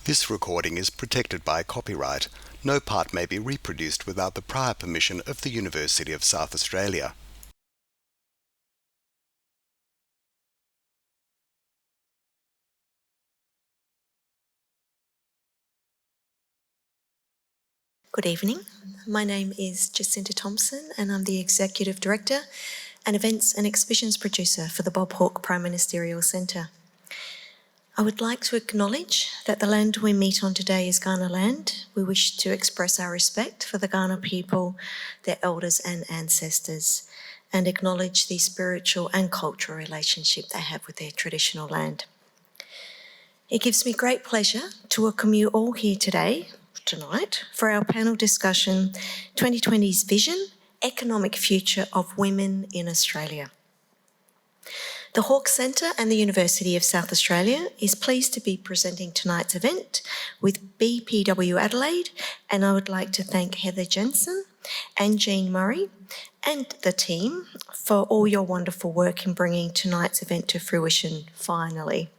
This recording is protected by copyright. No part may be reproduced without the prior permission of the University of South Australia. Good evening. My name is Jacinta Thompson and I'm the Executive Director and Events and Exhibitions Producer for the Bob Hawke Prime Ministerial Centre. I would like to acknowledge that the land we meet on today is Kaurna land. We wish to express our respect for the Kaurna people, their elders and ancestors, and acknowledge the spiritual and cultural relationship they have with their traditional land. It gives me great pleasure to welcome you all here tonight, for our panel discussion, 2020's Vision, Economic Future of Women in Australia. The Hawke Centre and the University of South Australia is pleased to be presenting tonight's event with BPW Adelaide, and I would like to thank Heather Jensen and Jean Murray and the team for all your wonderful work in bringing tonight's event to fruition finally.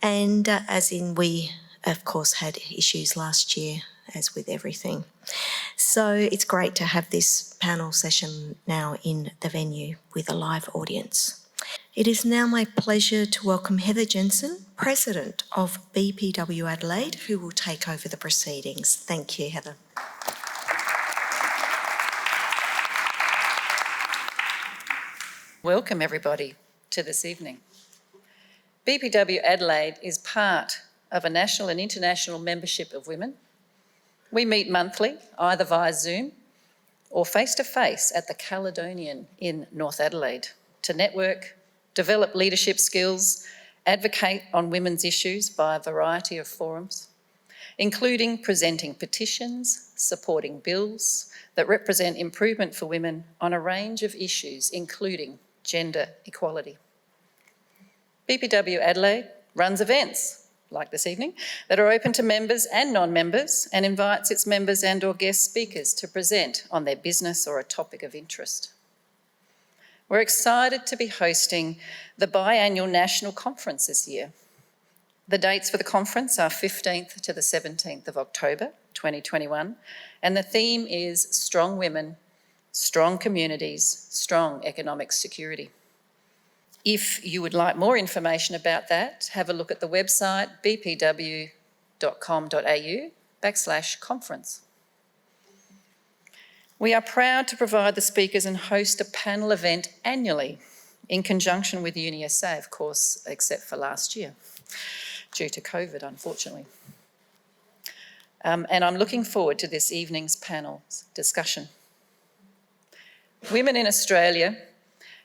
And we of course had issues last year, as with everything. So it's great to have this panel session now in the venue with a live audience. It is now my pleasure to welcome Heather Jensen, President of BPW Adelaide, who will take over the proceedings. Thank you, Heather. Welcome everybody to this evening. BPW Adelaide is part of a national and international membership of women. We meet monthly, either via Zoom or face-to-face at the Caledonian in North Adelaide to network, develop leadership skills, advocate on women's issues by a variety of forums, including presenting petitions, supporting bills that represent improvement for women on a range of issues, including gender equality. BPW Adelaide runs events, like this evening, that are open to members and non-members and invites its members and/or guest speakers to present on their business or a topic of interest. We're excited to be hosting the biannual national conference this year. The dates for the conference are 15th to the 17th of October 2021, and the theme is Strong Women, Strong Communities, Strong Economic Security. If you would like more information about that, have a look at the website bpw.com.au/conference. We are proud to provide the speakers and host a panel event annually in conjunction with UniSA, of course, except for last year, due to COVID, unfortunately. And I'm looking forward to this evening's panel discussion. Women in Australia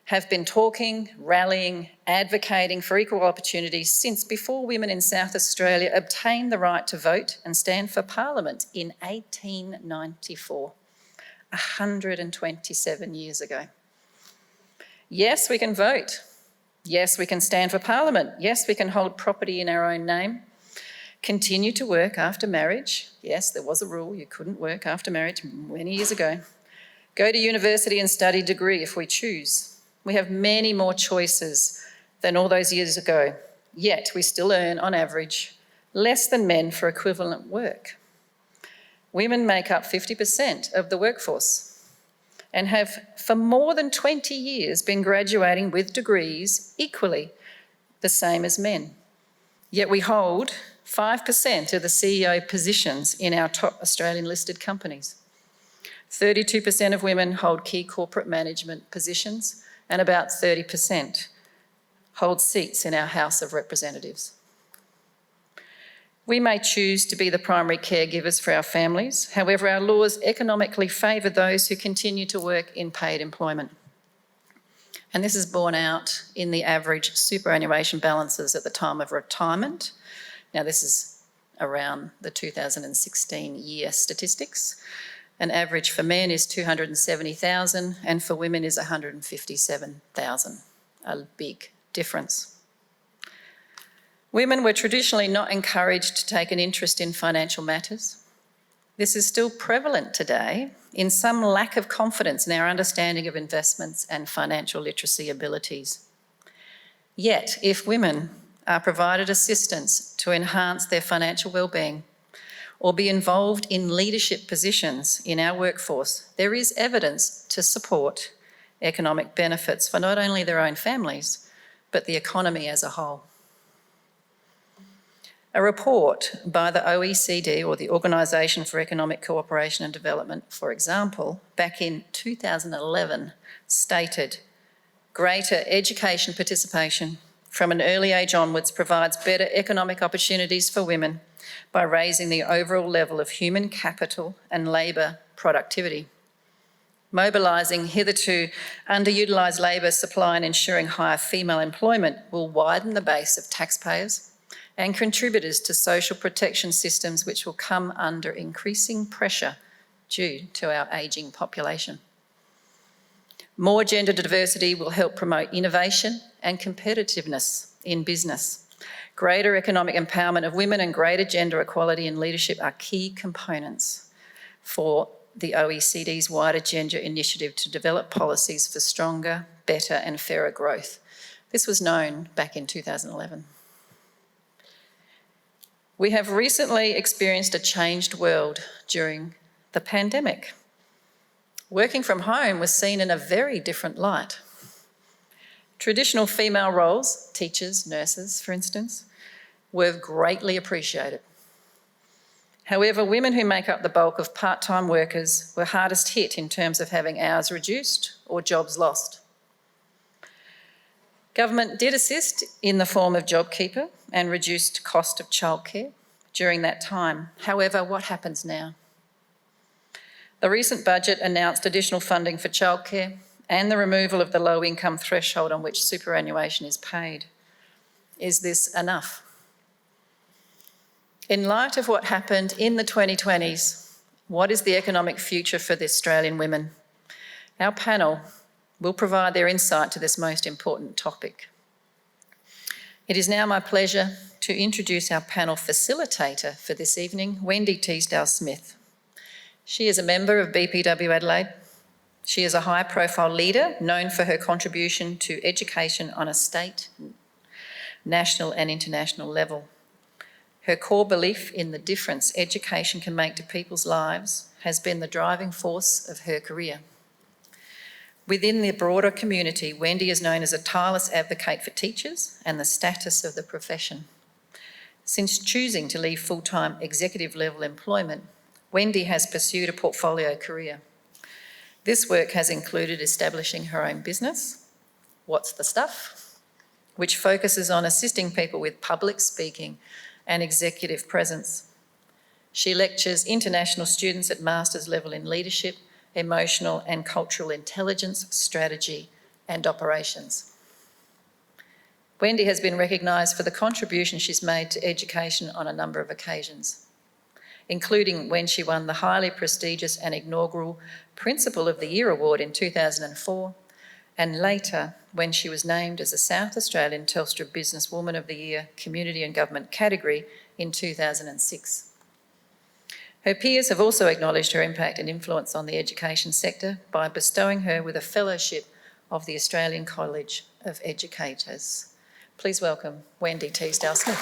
have been talking, rallying, advocating for equal opportunities since before women in South Australia obtained the right to vote and stand for Parliament in 1894. 127 years ago. Yes, we can vote. Yes, we can stand for Parliament. Yes, we can hold property in our own name. Continue to work after marriage. Yes, there was a rule you couldn't work after marriage many years ago. Go to university and study a degree if we choose. We have many more choices than all those years ago, yet we still earn, on average, less than men for equivalent work. Women make up 50% of the workforce and have for more than 20 years been graduating with degrees equally the same as men. Yet we hold 5% of the CEO positions in our top Australian listed companies. 32% of women hold key corporate management positions and about 30% hold seats in our House of Representatives. We may choose to be the primary caregivers for our families. However, our laws economically favour those who continue to work in paid employment. And this is borne out in the average superannuation balances at the time of retirement. Now, this is around the 2016 year statistics. An average for men is 270,000 and for women is 157,000. A big difference. Women were traditionally not encouraged to take an interest in financial matters. This is still prevalent today in some lack of confidence in our understanding of investments and financial literacy abilities. Yet, if women are provided assistance to enhance their financial well-being or be involved in leadership positions in our workforce, there is evidence to support economic benefits for not only their own families, but the economy as a whole. A report by the OECD, or the Organisation for Economic Cooperation and Development, for example, back in 2011, stated, greater education participation from an early age onwards provides better economic opportunities for women by raising the overall level of human capital and labour productivity. Mobilising hitherto underutilised labour supply and ensuring higher female employment will widen the base of taxpayers and contributors to social protection systems which will come under increasing pressure due to our ageing population. More gender diversity will help promote innovation and competitiveness in business. Greater economic empowerment of women and greater gender equality in leadership are key components for the OECD's wider gender initiative to develop policies for stronger, better and fairer growth. This was known back in 2011. We have recently experienced a changed world during the pandemic. Working from home was seen in a very different light. Traditional female roles, teachers, nurses, for instance, were greatly appreciated. However, women who make up the bulk of part-time workers were hardest hit in terms of having hours reduced or jobs lost. Government did assist in the form of JobKeeper and reduced cost of childcare during that time. However, what happens now? The recent budget announced additional funding for childcare and the removal of the low income threshold on which superannuation is paid. Is this enough? In light of what happened in the 2020s, what is the economic future for the Australian women? Our panel will provide their insight to this most important topic. It is now my pleasure to introduce our panel facilitator for this evening, Wendy Teasdale-Smith. She is a member of BPW Adelaide. She is a high-profile leader known for her contribution to education on a state, national and international level. Her core belief in the difference education can make to people's lives has been the driving force of her career. Within the broader community, Wendy is known as a tireless advocate for teachers and the status of the profession. Since choosing to leave full-time executive-level employment, Wendy has pursued a portfolio career. This work has included establishing her own business, What's the Stuff, which focuses on assisting people with public speaking and executive presence. She lectures international students at master's level in leadership, emotional and cultural intelligence, strategy and operations. Wendy has been recognised for the contribution she's made to education on a number of occasions, including when she won the highly prestigious and inaugural Principal of the Year Award in 2004, and later when she was named as a South Australian Telstra Businesswoman of the Year Community and Government category in 2006. Her peers have also acknowledged her impact and influence on the education sector by bestowing her with a fellowship of the Australian College of Educators. Please welcome Wendy Teasdale-Smith.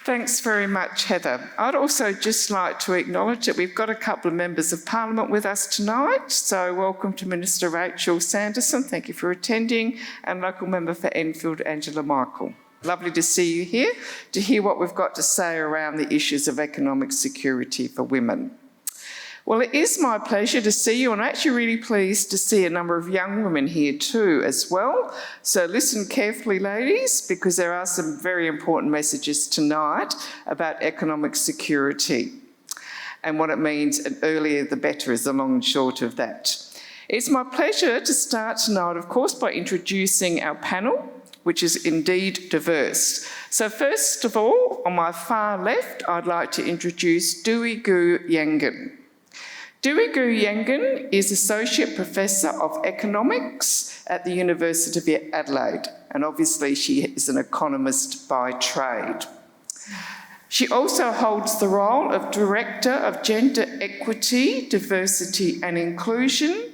Thanks very much, Heather. I'd also just like to acknowledge that we've got a couple of members of Parliament with us tonight. So welcome to Minister Rachel Sanderson, thank you for attending, and local member for Enfield, Angela Michael. Lovely to see you here to hear what we've got to say around the issues of economic security for women. Well, it is my pleasure to see you, and I'm actually really pleased to see a number of young women here too as well. So listen carefully, ladies, because there are some very important messages tonight about economic security and what it means, and earlier the better is the long and short of that. It's my pleasure to start tonight, of course, by introducing our panel, which is indeed diverse. So first of all, on my far left, I'd like to introduce Duygu Yengin. Duygu Yengin is Associate Professor of Economics at the University of Adelaide, and obviously she is an economist by trade. She also holds the role of Director of Gender Equity, Diversity and Inclusion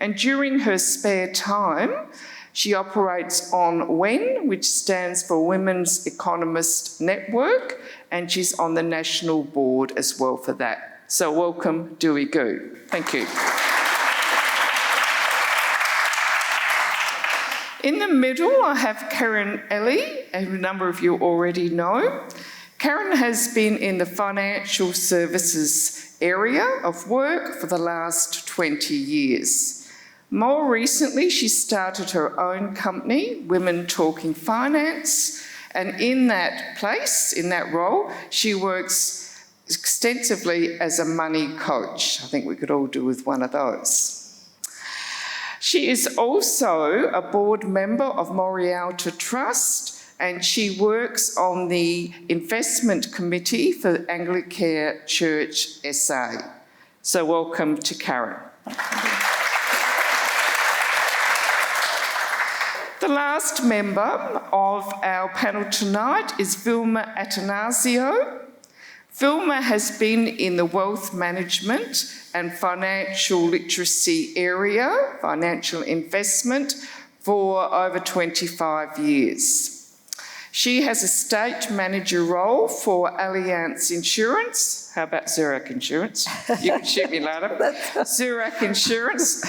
And during her spare time, she operates on WEN, which stands for Women's Economist Network, and she's on the national board as well for that. So welcome, Duygu. Thank you. In the middle, I have Karen Eley, a number of you already know. Karen has been in the financial services area of work for the last 20 years. More recently, she started her own company, Women Talking Finance, and in that place, in that role, she works extensively as a money coach. I think we could all do with one of those. She is also a board member of Morialta Trust, and she works on the investment committee for Anglicare Church SA. So welcome to Karen. The last member of our panel tonight is Vilma Atanasio. Vilma has been in the wealth management and financial literacy area, financial investment, for over 25 years. She has a state manager role for Allianz Insurance. How about Zurich Insurance? You can shoot me later. Zurich Insurance.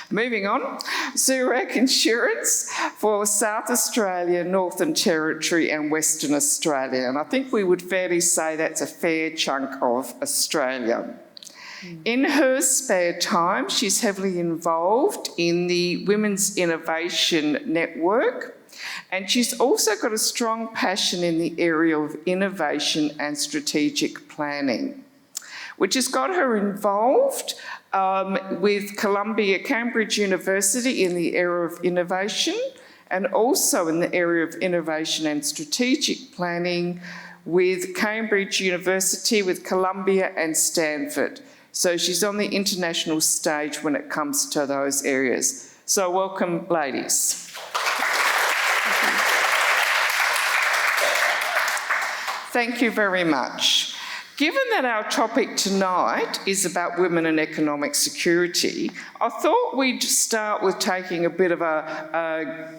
Moving on. Zurich Insurance for South Australia, Northern Territory and Western Australia. And I think we would fairly say that's a fair chunk of Australia. In her spare time, she's heavily involved in the Women's Innovation Network, and she's also got a strong passion in the area of innovation and strategic planning, which has got her involved with Cambridge University in the area of innovation, and also in the area of innovation and strategic planning with Cambridge University, with Columbia and Stanford. So she's on the international stage when it comes to those areas. So welcome, ladies. Thank you very much. Given that our topic tonight is about women and economic security, I thought we'd start with taking a bit of a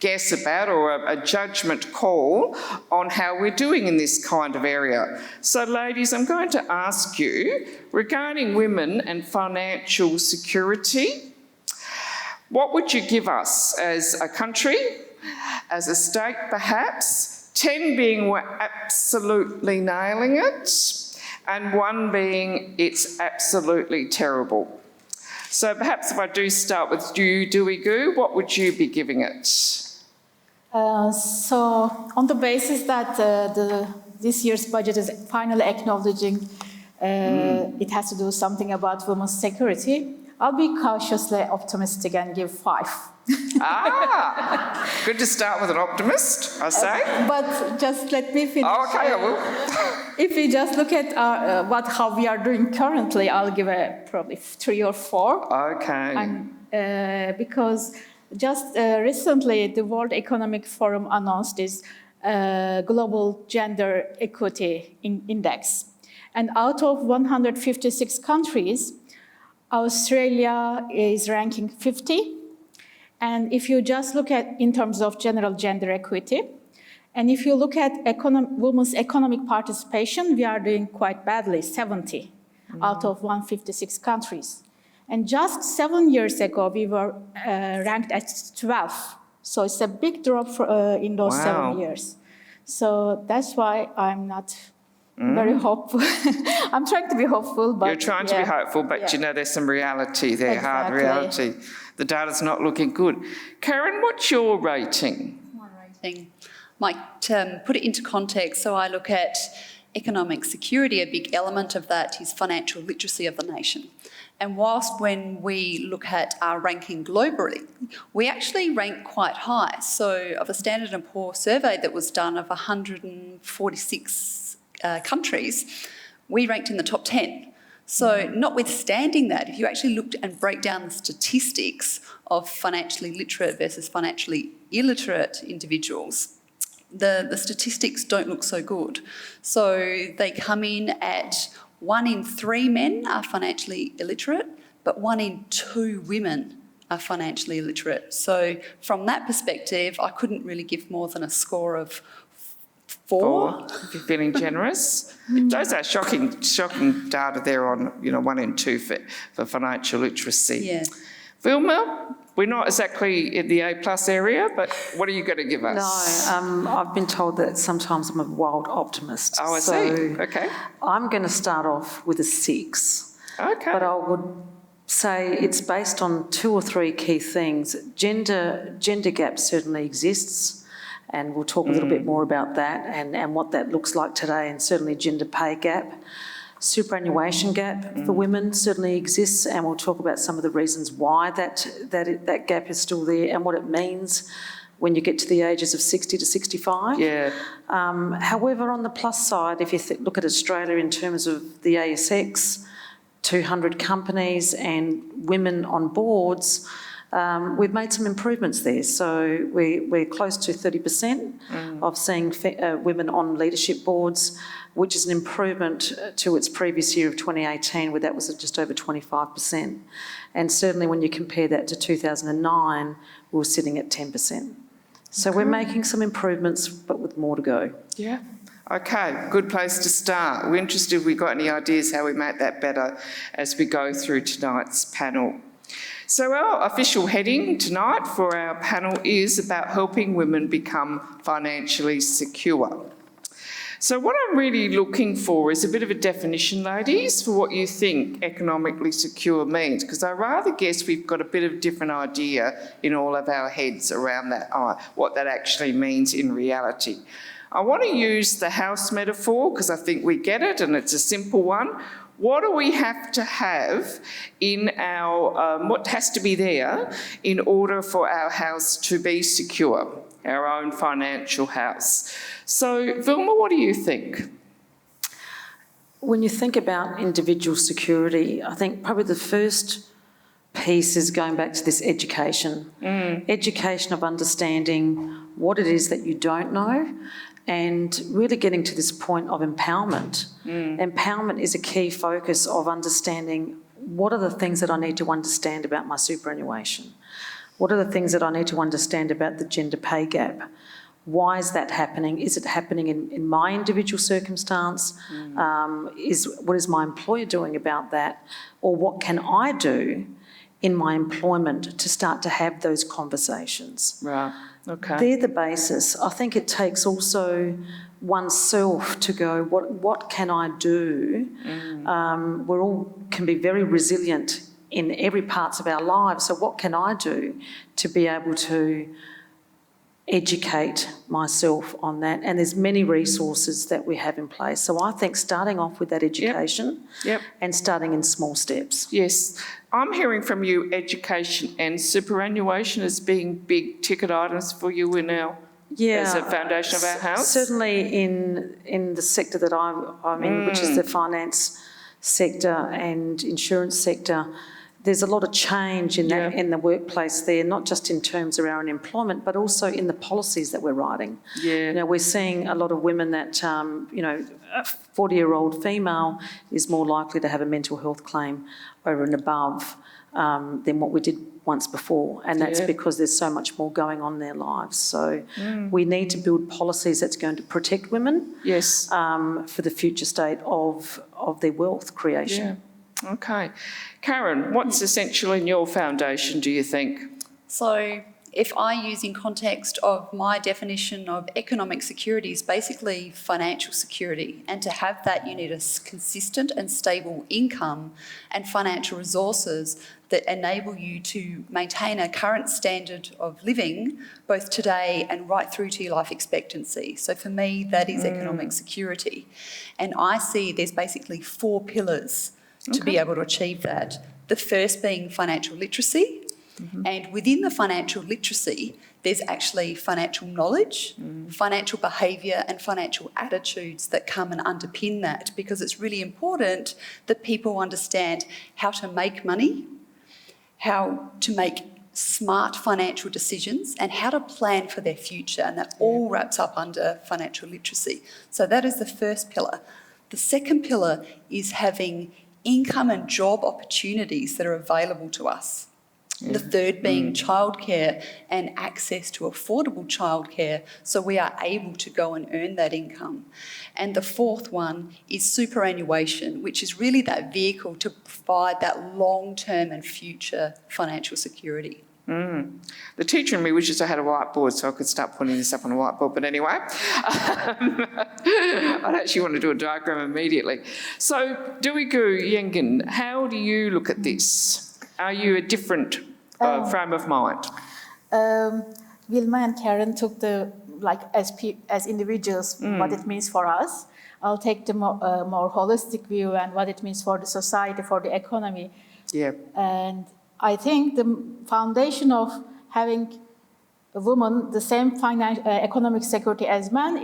guess about, or a judgment call on how we're doing in this kind of area. So ladies, I'm going to ask you, regarding women and financial security, what would you give us as a country, as a state perhaps, 10 being we're absolutely nailing it, and 1 being it's absolutely terrible? So perhaps if I do start with you, Duygu, what would you be giving it? So on the basis that this year's budget is finally acknowledging it has to do something about women's security, I'll be cautiously optimistic and give 5. Good to start with an optimist, I say. But just let me finish. Oh, okay, I will. If we just look at how we are doing currently, I'll give probably 3 or 4. Okay. And, because just recently, the World Economic Forum announced this Global Gender Equity Index. And out of 156 countries, Australia is ranking 50. And if you just look at in terms of general gender equity, and if you look at women's economic participation, we are doing quite badly, 70 out of 156 countries. And just 7 years ago, we were ranked at 12. So it's a big drop in those 7 years. So that's why I'm not very hopeful. I'm trying to be hopeful, but you're trying to be hopeful, but you know there's some reality there, hard reality. The data's not looking good. Karen, what's your rating? My rating might put it into context. So I look at economic security. A big element of that is financial literacy of the nation. And whilst when we look at our ranking globally, we actually rank quite high. So of a Standard & Poor's survey that was done of 146 countries, we ranked in the top 10. So notwithstanding that, if you actually looked and break down the statistics of financially literate versus financially illiterate individuals, the statistics don't look so good. So they come in at 1 in 3 men are financially illiterate, but 1 in 2 women are financially illiterate. So from that perspective, I couldn't really give more than a score of 4. If you're feeling generous. Those are shocking data there on, 1 in 2 for financial literacy. Yeah. Vilma, we're not exactly in the A+ area, but what are you going to give us? No, I've been told that sometimes I'm a wild optimist. Oh, I see. Okay. I'm going to start off with a 6. Okay. But I would say it's based on 2 or 3 key things. Gender gap certainly exists, and we'll talk a little bit more about that and what that looks like today, and certainly gender pay gap. Superannuation gap for women certainly exists, and we'll talk about some of the reasons why that gap is still there and what it means when you get to the ages of 60 to 65. Yeah. However, on the plus side, if you look at Australia in terms of the ASX, 200 companies and women on boards, we've made some improvements there. So we're close to 30% of seeing women on leadership boards, which is an improvement to its previous year of 2018, where that was at just over 25%. And certainly when you compare that to 2009, we were sitting at 10%. So we're making some improvements, but with more to go. Yeah. Okay, good place to start. We're interested if we've got any ideas how we make that better as we go through tonight's panel. So our official heading tonight for our panel is about helping women become financially secure. So what I'm really looking for is a bit of a definition, ladies, for what you think economically secure means, because I rather guess we've got a bit of a different idea in all of our heads around that, what that actually means in reality. I want to use the house metaphor because I think we get it and it's a simple one. What do we have to have in our, what has to be there in order for our house to be secure, our own financial house? So, Vilma, what do you think? When you think about individual security, I think probably the first piece is going back to this education. Education of understanding what it is that you don't know, and really getting to this point of empowerment. Empowerment is a key focus of understanding what are the things that I need to understand about my superannuation? What are the things that I need to understand about the gender pay gap? Why is that happening? Is it happening in my individual circumstance? What is my employer doing about that? Or what can I do in my employment to start to have those conversations? Right, okay. They're the basis. I think it takes also oneself to go, what can I do? We all can be very resilient in every parts of our lives, so what can I do to be able to educate myself on that? And there's many resources that we have in place. So I think starting off with that education and starting in small steps. Yes. I'm hearing from you education and superannuation as being big ticket items for you in our, as a foundation of our house. Certainly in the sector that I'm in, which is the finance sector and insurance sector, there's a lot of change in that in the workplace there, not just in terms of our own employment, but also in the policies that we're writing. We're seeing a lot of women that, a 40-year-old female is more likely to have a mental health claim over and above than what we did once before, and that's because there's so much more going on in their lives. So we need to build policies that's going to protect women for the future state of their wealth creation. Okay. Karen, what's essential in your foundation, do you think? So if I use in context of my definition of economic security is basically financial security, and to have that you need a consistent and stable income and financial resources that enable you to maintain a current standard of living both today and right through to your life expectancy. So for me, that is economic security. And I see there's basically 4 pillars to be able to achieve that. The first being financial literacy. And within the financial literacy, there's actually financial knowledge, financial behaviour and financial attitudes that come and underpin that, because it's really important that people understand how to make money, how to make smart financial decisions and how to plan for their future, and that all wraps up under financial literacy. So that is the first pillar. The second pillar is having income and job opportunities that are available to us. The third being childcare and access to affordable childcare, so we are able to go and earn that income. And the fourth one is superannuation, which is really that vehicle to provide that long-term and future financial security. The teacher in me wishes I had a whiteboard so I could start putting this up on a whiteboard, but anyway, I'd actually want to do a diagram immediately. So, Duygu, Yengin, how do you look at this? Are you a different frame of mind? Vilma and Karen took the, as individuals, what it means for us. I'll take the more holistic view and what it means for the society, for the economy. Yeah. And I think the foundation of having a woman the same economic security as men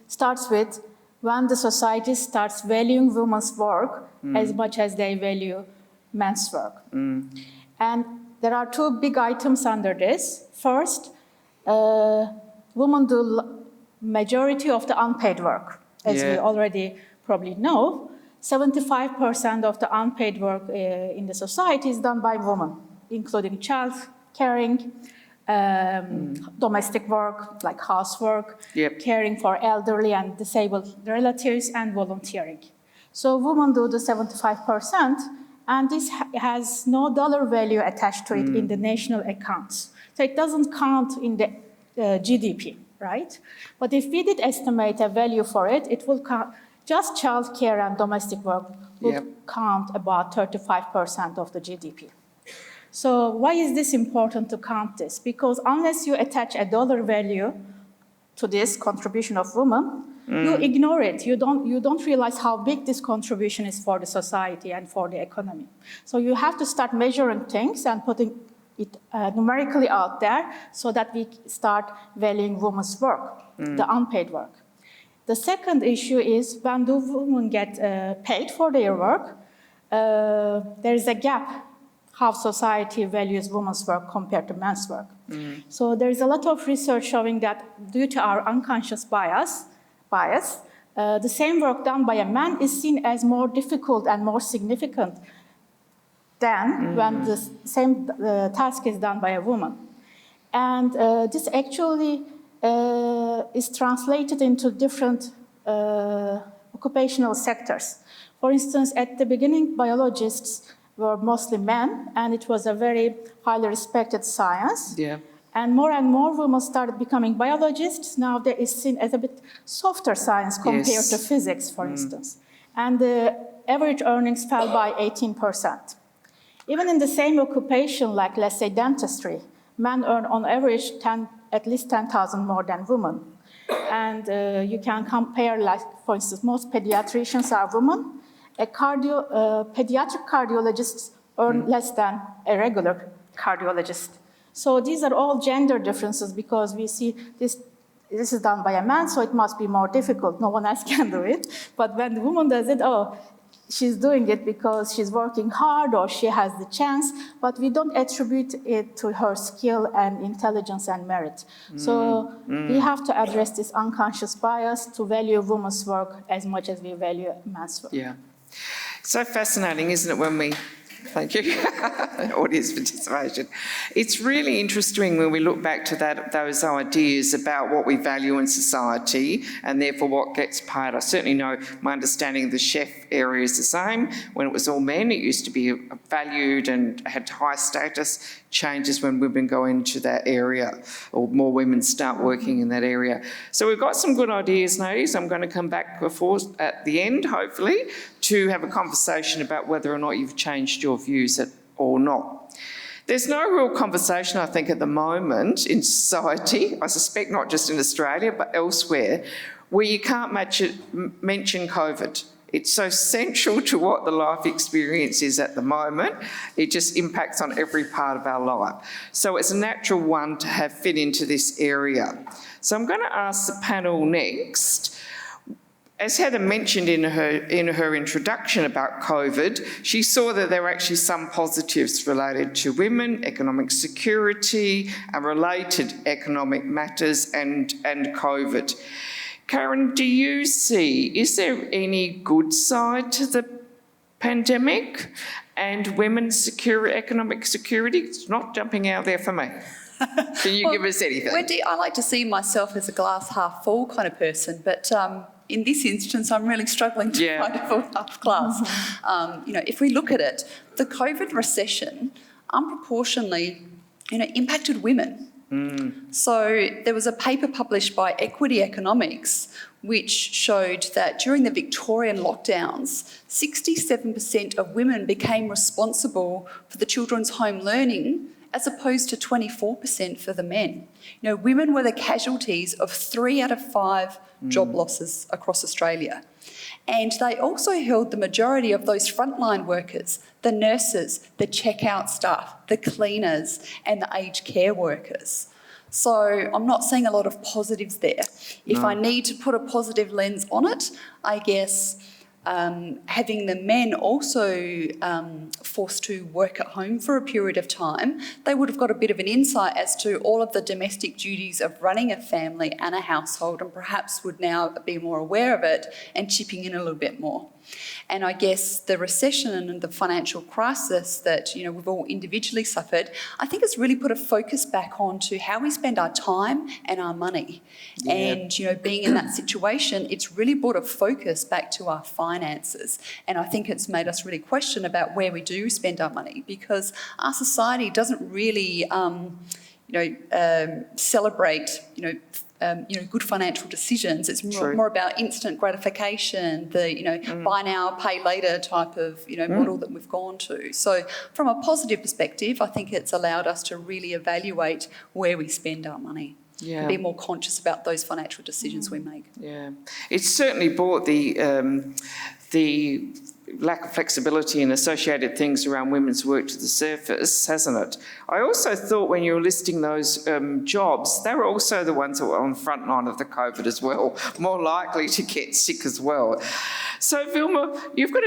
starts with when the society starts valuing women's work as much as they value men's work. And there are two big items under this. First, women do majority of the unpaid work, as we already probably know. 75% of the unpaid work in the society is done by women, including child caring, domestic work like housework, caring for elderly and disabled relatives, and volunteering. So women do the 75%, and this has no dollar value attached to it in the national accounts. So it doesn't count in the GDP, right? But if we did estimate a value for it, it will count. Just childcare and domestic work would count about 35% of the GDP. So why is this important to count this? Because unless you attach a dollar value to this contribution of women, you ignore it. You don't realize how big this contribution is for the society and for the economy. So you have to start measuring things and putting it numerically out there so that we start valuing women's work, the unpaid work. The second issue is when do women get paid for their work? There is a gap how society values women's work compared to men's work. So there is a lot of research showing that due to our unconscious bias, the same work done by a man is seen as more difficult and more significant than when the same task is done by a woman. And this actually is translated into different occupational sectors. For instance, at the beginning, biologists were mostly men, and it was a very highly respected science. And more women started becoming biologists. Now there is seen as a bit softer science compared to physics, for instance. And the average earnings fell by 18%. Even in the same occupation, like let's say dentistry, men earn on average at least 10,000 more than women. And you can compare, like, for instance, most pediatricians are women. Pediatric cardiologists earn less than a regular cardiologist. So these are all gender differences because we see this is done by a man, so it must be more difficult. No one else can do it. But when the woman does it, she's doing it because she's working hard or she has the chance, but we don't attribute it to her skill and intelligence and merit. So we have to address this unconscious bias to value women's work as much as we value men's work. Yeah. So fascinating, isn't it, when we... Thank you. Audience participation. It's really interesting when we look back to those ideas about what we value in society and therefore what gets paid. I certainly know my understanding of the chef area is the same. When it was all men, it used to be valued and had high status. Changes when women go into that area or more women start working in that area. So we've got some good ideas, ladies. I'm going to come back at the end, hopefully, to have a conversation about whether or not you've changed your views or not. There's no real conversation, I think, at the moment in society, I suspect not just in Australia but elsewhere, where you can't mention COVID. It's so central to what the life experience is at the moment. It just impacts on every part of our life. So it's a natural one to have fit into this area. So I'm going to ask the panel next. As Heather mentioned in her introduction about COVID, she saw that there were actually some positives related to women, economic security, and related economic matters and COVID. Karen, do you see, is there any good side to the pandemic and women's economic security? It's not jumping out there for me. Can you give us anything? Wendy, I like to see myself as a glass half full kind of person, but in this instance, I'm really struggling to find a full half glass. If we look at it, the COVID recession unproportionately, impacted women. So there was a paper published by Equity Economics which showed that during the Victorian lockdowns, 67% of women became responsible for the children's home learning as opposed to 24% for the men. Women were the casualties of 3 out of 5 job losses across Australia. And they also held the majority of those frontline workers, the nurses, the checkout staff, the cleaners, and the aged care workers. So I'm not seeing a lot of positives there. If I need to put a positive lens on it, I guess having the men also forced to work at home for a period of time, they would have got a bit of an insight as to all of the domestic duties of running a family and a household, and perhaps would now be more aware of it and chipping in a little bit more. And I guess the recession and the financial crisis that we've all individually suffered, I think has really put a focus back on to how we spend our time and our money. Yeah. And being in that situation, it's really brought a focus back to our finances. And I think it's made us really question about where we do spend our money, because our society doesn't really celebrate good financial decisions. It's more about instant gratification, the buy now, pay later type of model that we've gone to. So from a positive perspective, I think it's allowed us to really evaluate where we spend our money. Yeah. And be more conscious about those financial decisions we make. Yeah, it's certainly brought the lack of flexibility and associated things around women's work to the surface, hasn't it? I also thought when you were listing those jobs, they were also the ones that were on the front line of the COVID as well, more likely to get sick as well. So Vilma, you've got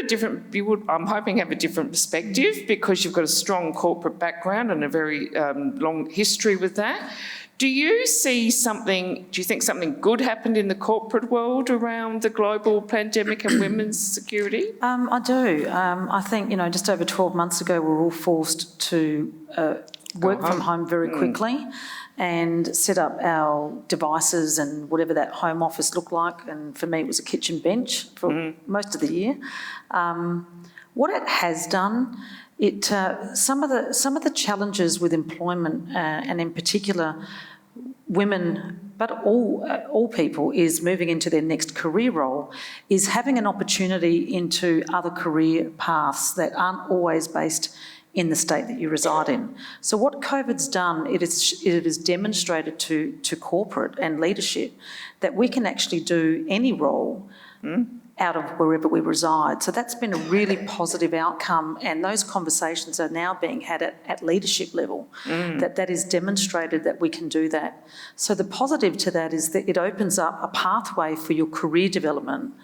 I'm hoping have a different perspective, because you've got a strong corporate background and a very long history with that. Do you think something good happened in the corporate world around the global pandemic and women's security? I do. I think, just over 12 months ago, we were all forced to work from home very quickly and set up our devices and whatever that home office looked like. And for me, it was a kitchen bench for most of the year. What it has done, some of the challenges with employment, and in particular women, but all people, is moving into their next career role, is having an opportunity into other career paths that aren't always based in the state that you reside in. So what COVID's done, it has demonstrated to corporate and leadership that we can actually do any role out of wherever we reside. So that's been a really positive outcome, and those conversations are now being had at leadership level, that is demonstrated that we can do that. So the positive to that is that it opens up a pathway for your career development,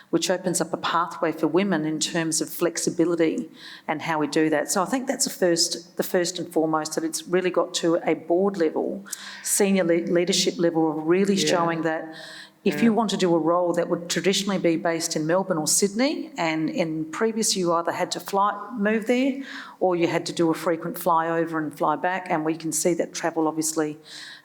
which opens up a pathway for women in terms of flexibility and how we do that. So I think that's the first and foremost, that it's really got to a board level, senior leadership level, of really showing that if you want to do a role that would traditionally be based in Melbourne or Sydney, and in previous you either had to move there, or you had to do a frequent flyover and fly back, and we can see that travel obviously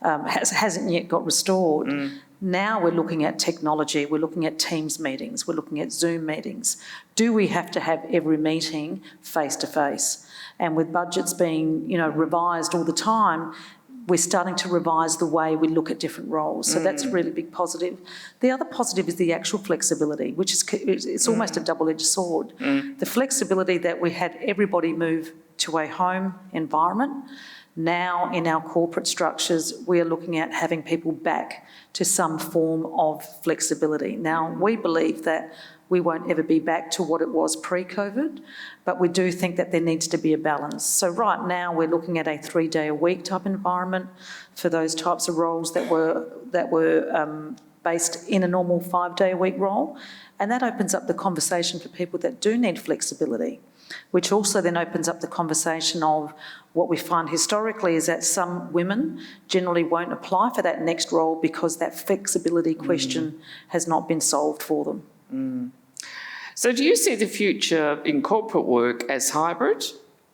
hasn't yet got restored. Now we're looking at technology, we're looking at Teams meetings, we're looking at Zoom meetings. Do we have to have every meeting face-to-face? And with budgets being, revised all the time, we're starting to revise the way we look at different roles. So that's a really big positive. The other positive is the actual flexibility, which it's almost a double-edged sword. The flexibility that we had everybody move to a home environment. Now in our corporate structures, we are looking at having people back to some form of flexibility. Now, we believe that we won't ever be back to what it was pre-COVID, but we do think that there needs to be a balance. So right now we're looking at a 3-day-a-week type environment for those types of roles that were based in a normal 5-day-a-week role, and that opens up the conversation for people that do need flexibility, which also then opens up the conversation of what we find historically is that some women generally won't apply for that next role because that flexibility question has not been solved for them. So do you see the future in corporate work as hybrid?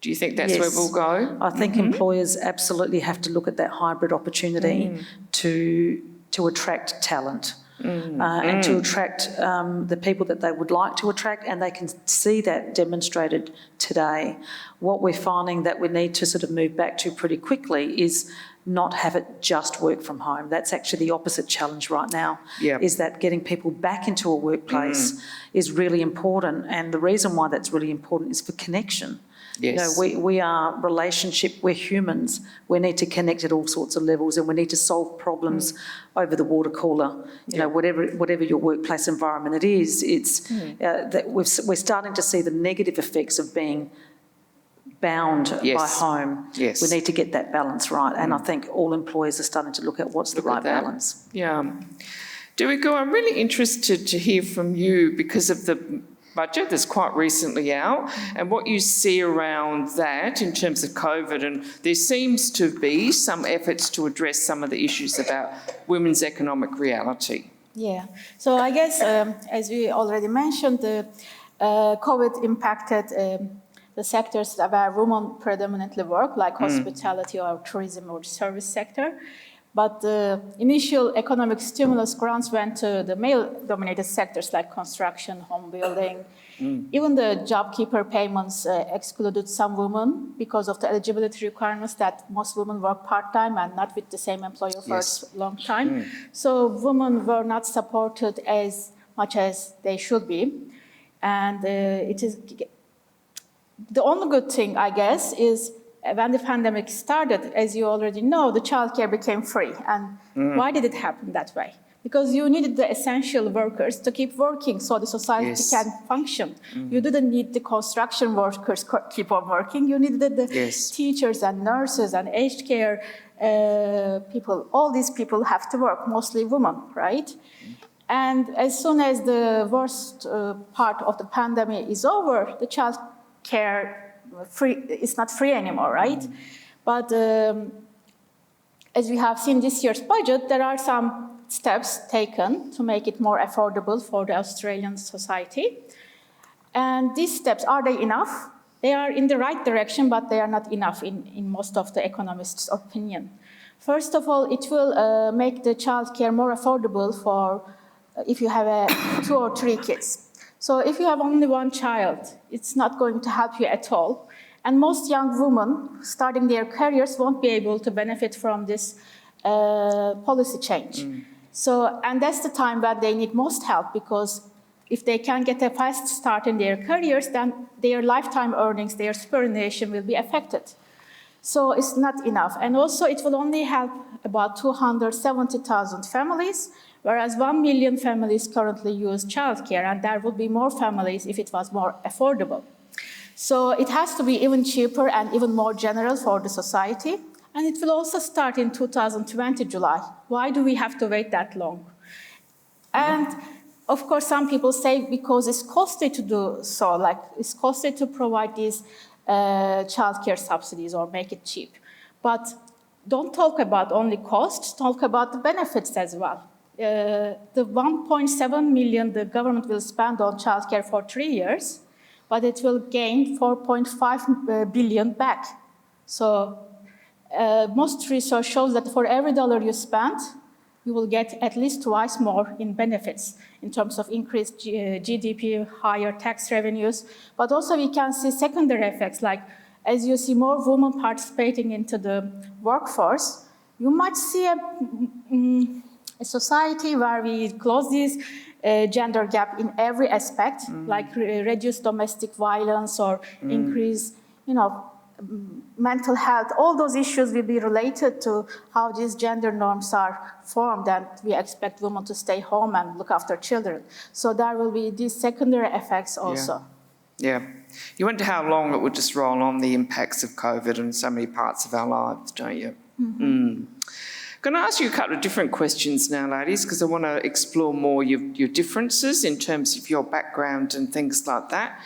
Do you think that's where we'll go? I think employers absolutely have to look at that hybrid opportunity to attract talent. And to attract the people that they would like to attract, and they can see that demonstrated today. What we're finding that we need to sort of move back to pretty quickly is not have it just work from home. That's actually the opposite challenge right now, is that getting people back into a workplace is really important, and the reason why that's really important is for connection. Yes. You know, we are relationship, we're humans. We need to connect at all sorts of levels, and we need to solve problems over the water cooler. You know, whatever your workplace environment it is, it's that we're starting to see the negative effects of being bound by home. Yes. We need to get that balance right, and I think all employers are starting to look at what's the right balance. Yeah. Duygu, I'm really interested to hear from you because of the budget that's quite recently out and what you see around that in terms of COVID, and there seems to be some efforts to address some of the issues about women's economic reality. Yeah, so I guess as we already mentioned, the COVID impacted the sectors where women predominantly work, like hospitality or tourism or service sector. But the initial economic stimulus grants went to the male-dominated sectors like construction, home building. Even the JobKeeper payments excluded some women because of the eligibility requirements that most women work part-time and not with the same employer for a long time. So women were not supported as much as they should be. And it is the only good thing, I guess, is when the pandemic started, as you already know, the childcare became free. And why did it happen that way? Because you needed the essential workers to keep working so the society can function. You didn't need the construction workers keep on working. You needed the teachers and nurses and aged care people. All these people have to work, mostly women, right? And as soon as the worst part of the pandemic is over, the childcare it's not free anymore, right? But as we have seen this year's budget, there are some steps taken to make it more affordable for the Australian society. And these steps, are they enough? They are in the right direction, but they are not enough in most of the economists' opinion. First of all, it will make the childcare more affordable for if you have 2 or 3 kids. So if you have only one child, it's not going to help you at all. And most young women starting their careers won't be able to benefit from this policy change. So, and that's the time when they need most help, because if they can get a fast start in their careers, then their lifetime earnings, their superannuation will be affected. So it's not enough. And also it will only help about 270,000 families, whereas 1 million families currently use childcare, and there would be more families if it was more affordable. So it has to be even cheaper and even more general for the society. And it will also start in 2020, July. Why do we have to wait that long? And of course, some people say because it's costly to do so, like it's costly to provide these childcare subsidies or make it cheap. But don't talk about only costs, talk about the benefits as well. The 1.7 million the government will spend on childcare for 3 years, but it will gain 4.5 billion back. So most research shows that for every dollar you spend, you will get at least twice more in benefits in terms of increased GDP, higher tax revenues. But also we can see secondary effects, like as you see more women participating into the workforce, you might see a society where we close this gender gap in every aspect, like reduce domestic violence or increase, mental health. All those issues will be related to how these gender norms are formed, and we expect women to stay home and look after children. So there will be these secondary effects also. Yeah. You wonder how long it would just roll on, the impacts of COVID in so many parts of our lives, don't you? Going to ask you a couple of different questions now, ladies, because I want to explore more your differences in terms of your background and things like that.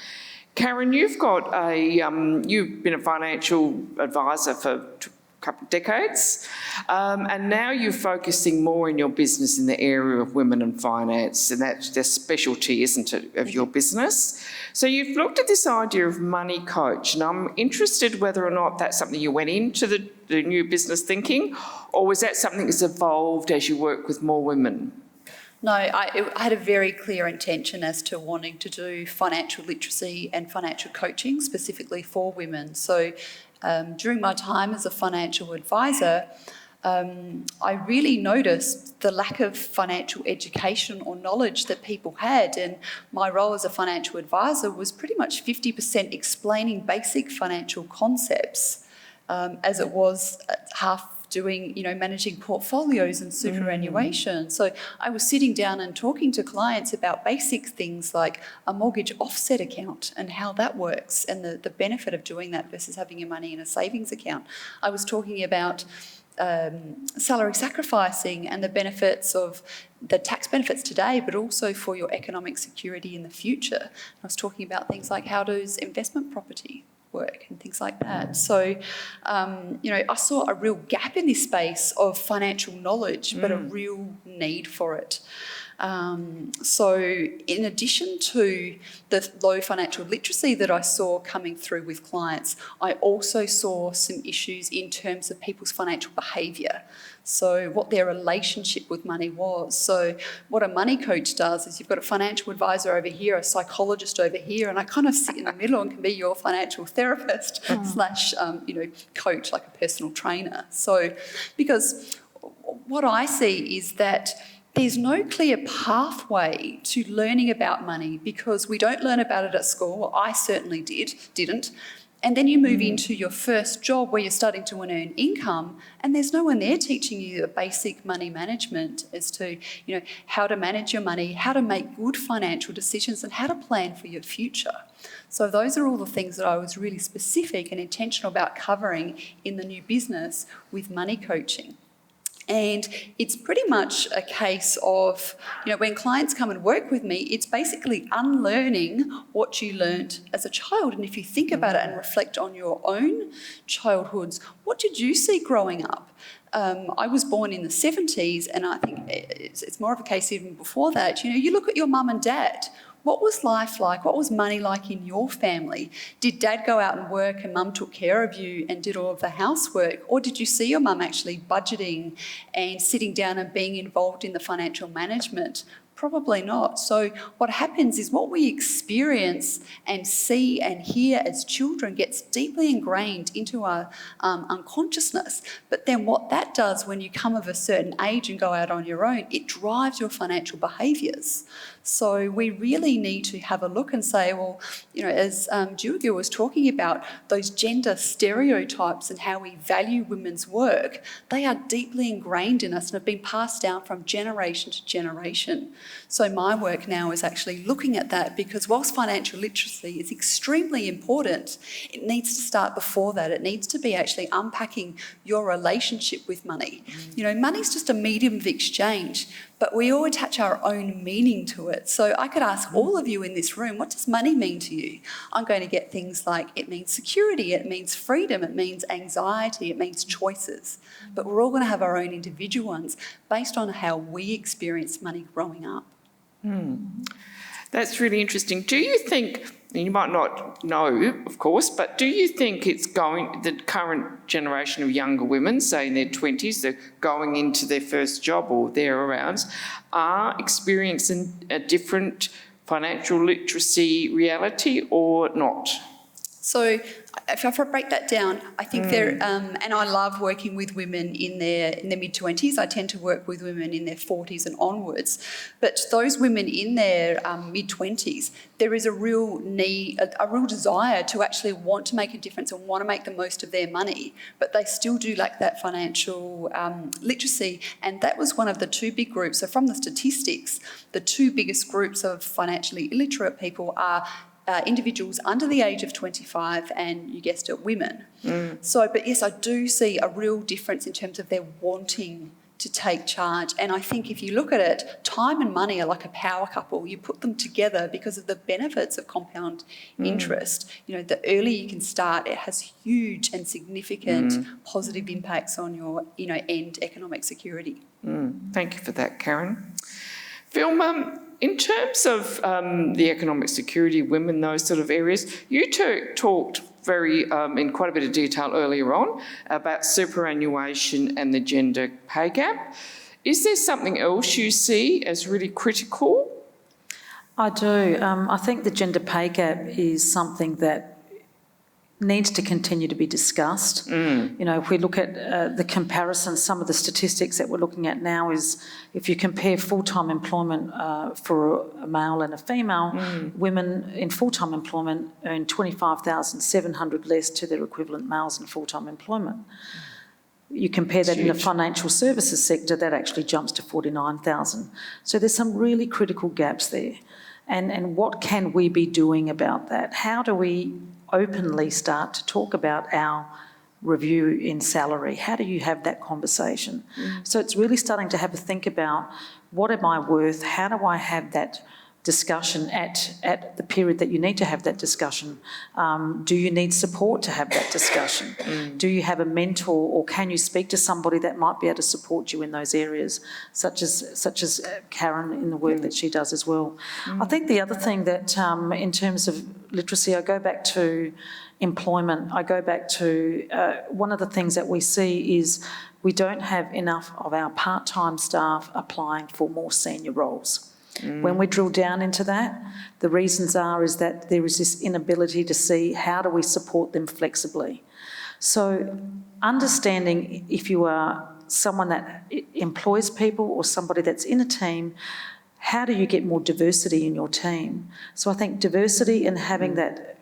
Karen, you've got you've been a financial advisor for a couple of decades, and now you're focusing more in your business in the area of women and finance, and that's the specialty, isn't it, of your business? So you've looked at this idea of money coach, and I'm interested whether or not that's something you went into the new business thinking, or was that something that's evolved as you work with more women? No, I had a very clear intention as to wanting to do financial literacy and financial coaching specifically for women. So during my time as a financial advisor, I really noticed the lack of financial education or knowledge that people had, and my role as a financial advisor was pretty much 50% explaining basic financial concepts, as it was half doing, managing portfolios and superannuation. So I was sitting down and talking to clients about basic things like a mortgage offset account and how that works and the benefit of doing that versus having your money in a savings account. I was talking about salary sacrificing and the benefits of the tax benefits today, but also for your economic security in the future. I was talking about things like how does investment property work and things like that. So, I saw a real gap in this space of financial knowledge, but a real need for it. So in addition to the low financial literacy that I saw coming through with clients, I also saw some issues in terms of people's financial behaviour. So what their relationship with money was. So what a money coach does is you've got a financial advisor over here, a psychologist over here, and I kind of sit in the middle and can be your financial therapist slash, coach, like a personal trainer. So because what I see is that there's no clear pathway to learning about money because we don't learn about it at school. Well, I certainly didn't. And then you move into your first job where you're starting to earn income, and there's no one there teaching you the basic money management as to, how to manage your money, how to make good financial decisions, and how to plan for your future. So those are all the things that I was really specific and intentional about covering in the new business with money coaching. And it's pretty much a case of, when clients come and work with me, it's basically unlearning what you learnt as a child. And if you think about it and reflect on your own childhoods, what did you see growing up? I was born in the 70s, and I think it's more of a case even before that. You look at your mum and dad. What was life like? What was money like in your family? Did dad go out and work and mum took care of you and did all of the housework? Or did you see your mum actually budgeting and sitting down and being involved in the financial management? Probably not. So what happens is what we experience and see and hear as children gets deeply ingrained into our unconsciousness. But then what that does when you come of a certain age and go out on your own, it drives your financial behaviours. So we really need to have a look and say, well, as Duygu was talking about, those gender stereotypes and how we value women's work, they are deeply ingrained in us and have been passed down from generation to generation. So my work now is actually looking at that because whilst financial literacy is extremely important, it needs to start before that. It needs to be actually unpacking your relationship with money. Money's just a medium of exchange, but we all attach our own meaning to it. So I could ask all of you in this room, what does money mean to you? I'm going to get things like it means security, it means freedom, it means anxiety, it means choices. But we're all going to have our own individual ones based on how we experience money growing up. That's really interesting. Do you think, and you might not know, of course, but do you think the current generation of younger women, say in their 20s, they're going into their first job or thereabouts, are experiencing a different financial literacy reality or not? So if I break that down, I think and I love working with women in their mid-20s. I tend to work with women in their 40s and onwards. But those women in their mid-20s, there is a real need, a real desire to actually want to make a difference and want to make the most of their money, but they still do lack that financial literacy. And that was one of the two big groups. So from the statistics, the two biggest groups of financially illiterate people are individuals under the age of 25 and, you guessed it, women. So, but yes, I do see a real difference in terms of their wanting to take charge. And I think if you look at it, time and money are like a power couple. You put them together because of the benefits of compound interest. You know, the earlier you can start, it has huge and significant positive impacts on your, you know, end economic security. Thank you for that, Karen. Vilma, in terms of the economic security, women, those sort of areas, you talked very in quite a bit of detail earlier on about superannuation and the gender pay gap. Is there something else you see as really critical? I do. I think the gender pay gap is something that needs to continue to be discussed. You know, if we look at the comparison, some of the statistics that we're looking at now is if you compare full-time employment for a male and a female, women in full-time employment earn $25,700 less to their equivalent males in full-time employment. You compare that in the financial services sector, that actually jumps to $49,000. So there's some really critical gaps there. And what can we be doing about that? How do we openly start to talk about our review in salary? How do you have that conversation? So it's really starting to have a think about what am I worth? How do I have that discussion at the period that you need to have that discussion? Do you need support to have that discussion? Do you have a mentor, or can you speak to somebody that might be able to support you in those areas, such as Karen in the work that she does as well? I think the other thing that in terms of literacy, I go back to employment. I go back to one of the things that we see is we don't have enough of our part-time staff applying for more senior roles. When we drill down into that, the reasons is that there is this inability to see how do we support them flexibly. So understanding if you are someone that employs people or somebody that's in a team, how do you get more diversity in your team? So I think diversity and having that,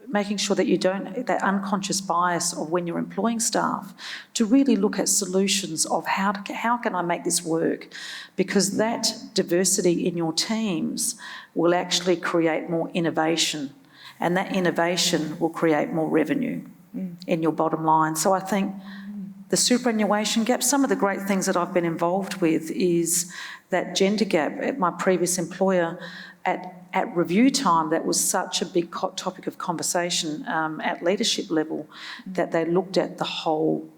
making sure that you don't, that unconscious bias of when you're employing staff, to really look at solutions of how can I make this work? Because that diversity in your teams will actually create more innovation, and that innovation will create more revenue in your bottom line. So I think the superannuation gap, some of the great things that I've been involved with is that gender gap at my previous employer. At review time, that was such a big topic of conversation at leadership level that they looked at the whole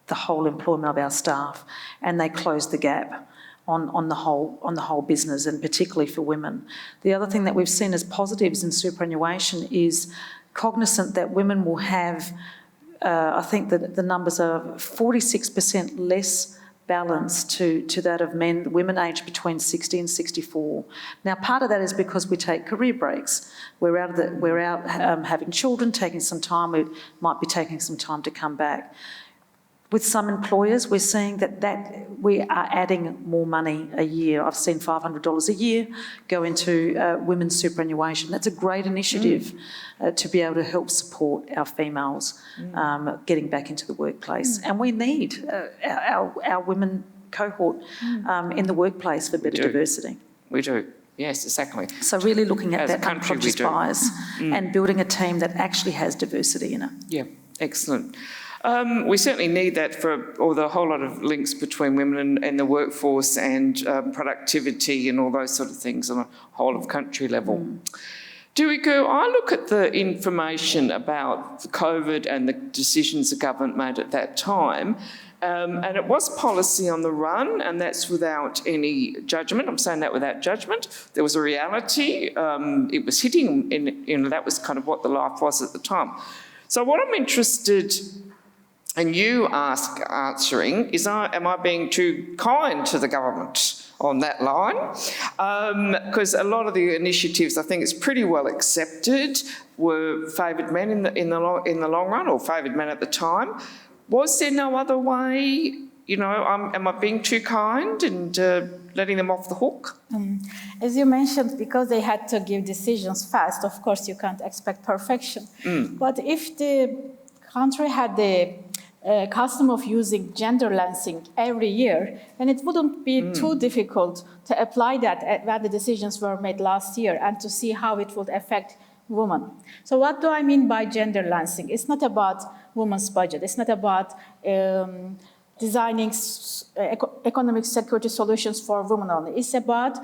employment of our staff, and they closed the gap on the whole business, and particularly for women. The other thing that we've seen as positives in superannuation is cognizant that women will have, I think that the numbers are 46% less balance to that of women aged between 60 and 64. Now, part of that is because we take career breaks. We're out having children, taking some time. We might be taking some time to come back. With some employers, we're seeing that we are adding more money a year. I've seen $500 a year go into women's superannuation. That's a great initiative to be able to help support our females getting back into the workplace. And we need our women cohort in the workplace for better diversity. We do. Yes, exactly. So really looking at that unconscious bias and building a team that actually has diversity in it. Yeah, excellent. We certainly need that for the whole lot of links between women and the workforce and productivity and all those sort of things on a whole of country level. Duygu, I look at the information about COVID and the decisions the government made at that time, and it was policy on the run, and that's without any judgment. I'm saying that without judgment. There was a reality. It was hitting, that was kind of what the life was at the time. So what I'm interested and you answering is, am I being too kind to the government on that line? Because a lot of the initiatives, I think it's pretty well accepted, were favoured men in the long run, or favoured men at the time. Was there no other way? You know, am I being too kind and letting them off the hook? As you mentioned, because they had to give decisions fast, of course you can't expect perfection. But if the country had the custom of using gender lensing every year, then it wouldn't be too difficult to apply that when the decisions were made last year and to see how it would affect women. So what do I mean by gender lensing? It's not about women's budget. It's not about designing economic security solutions for women only. It's about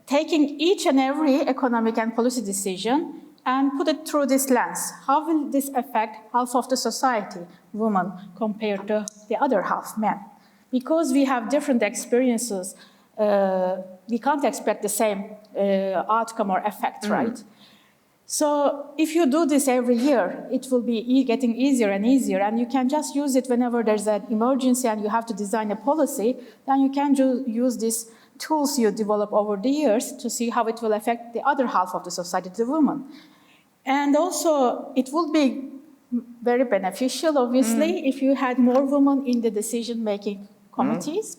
taking each and every economic and policy decision and put it through this lens. How will this affect half of the society, women, compared to the other half, men? Because we have different experiences, we can't expect the same outcome or effect, right? So if you do this every year, it will be getting easier and easier, and you can just use it whenever there's an emergency and you have to design a policy, then you can use these tools you develop over the years to see how it will affect the other half of the society, the women. And also, it would be very beneficial, obviously, if you had more women in the decision-making committees.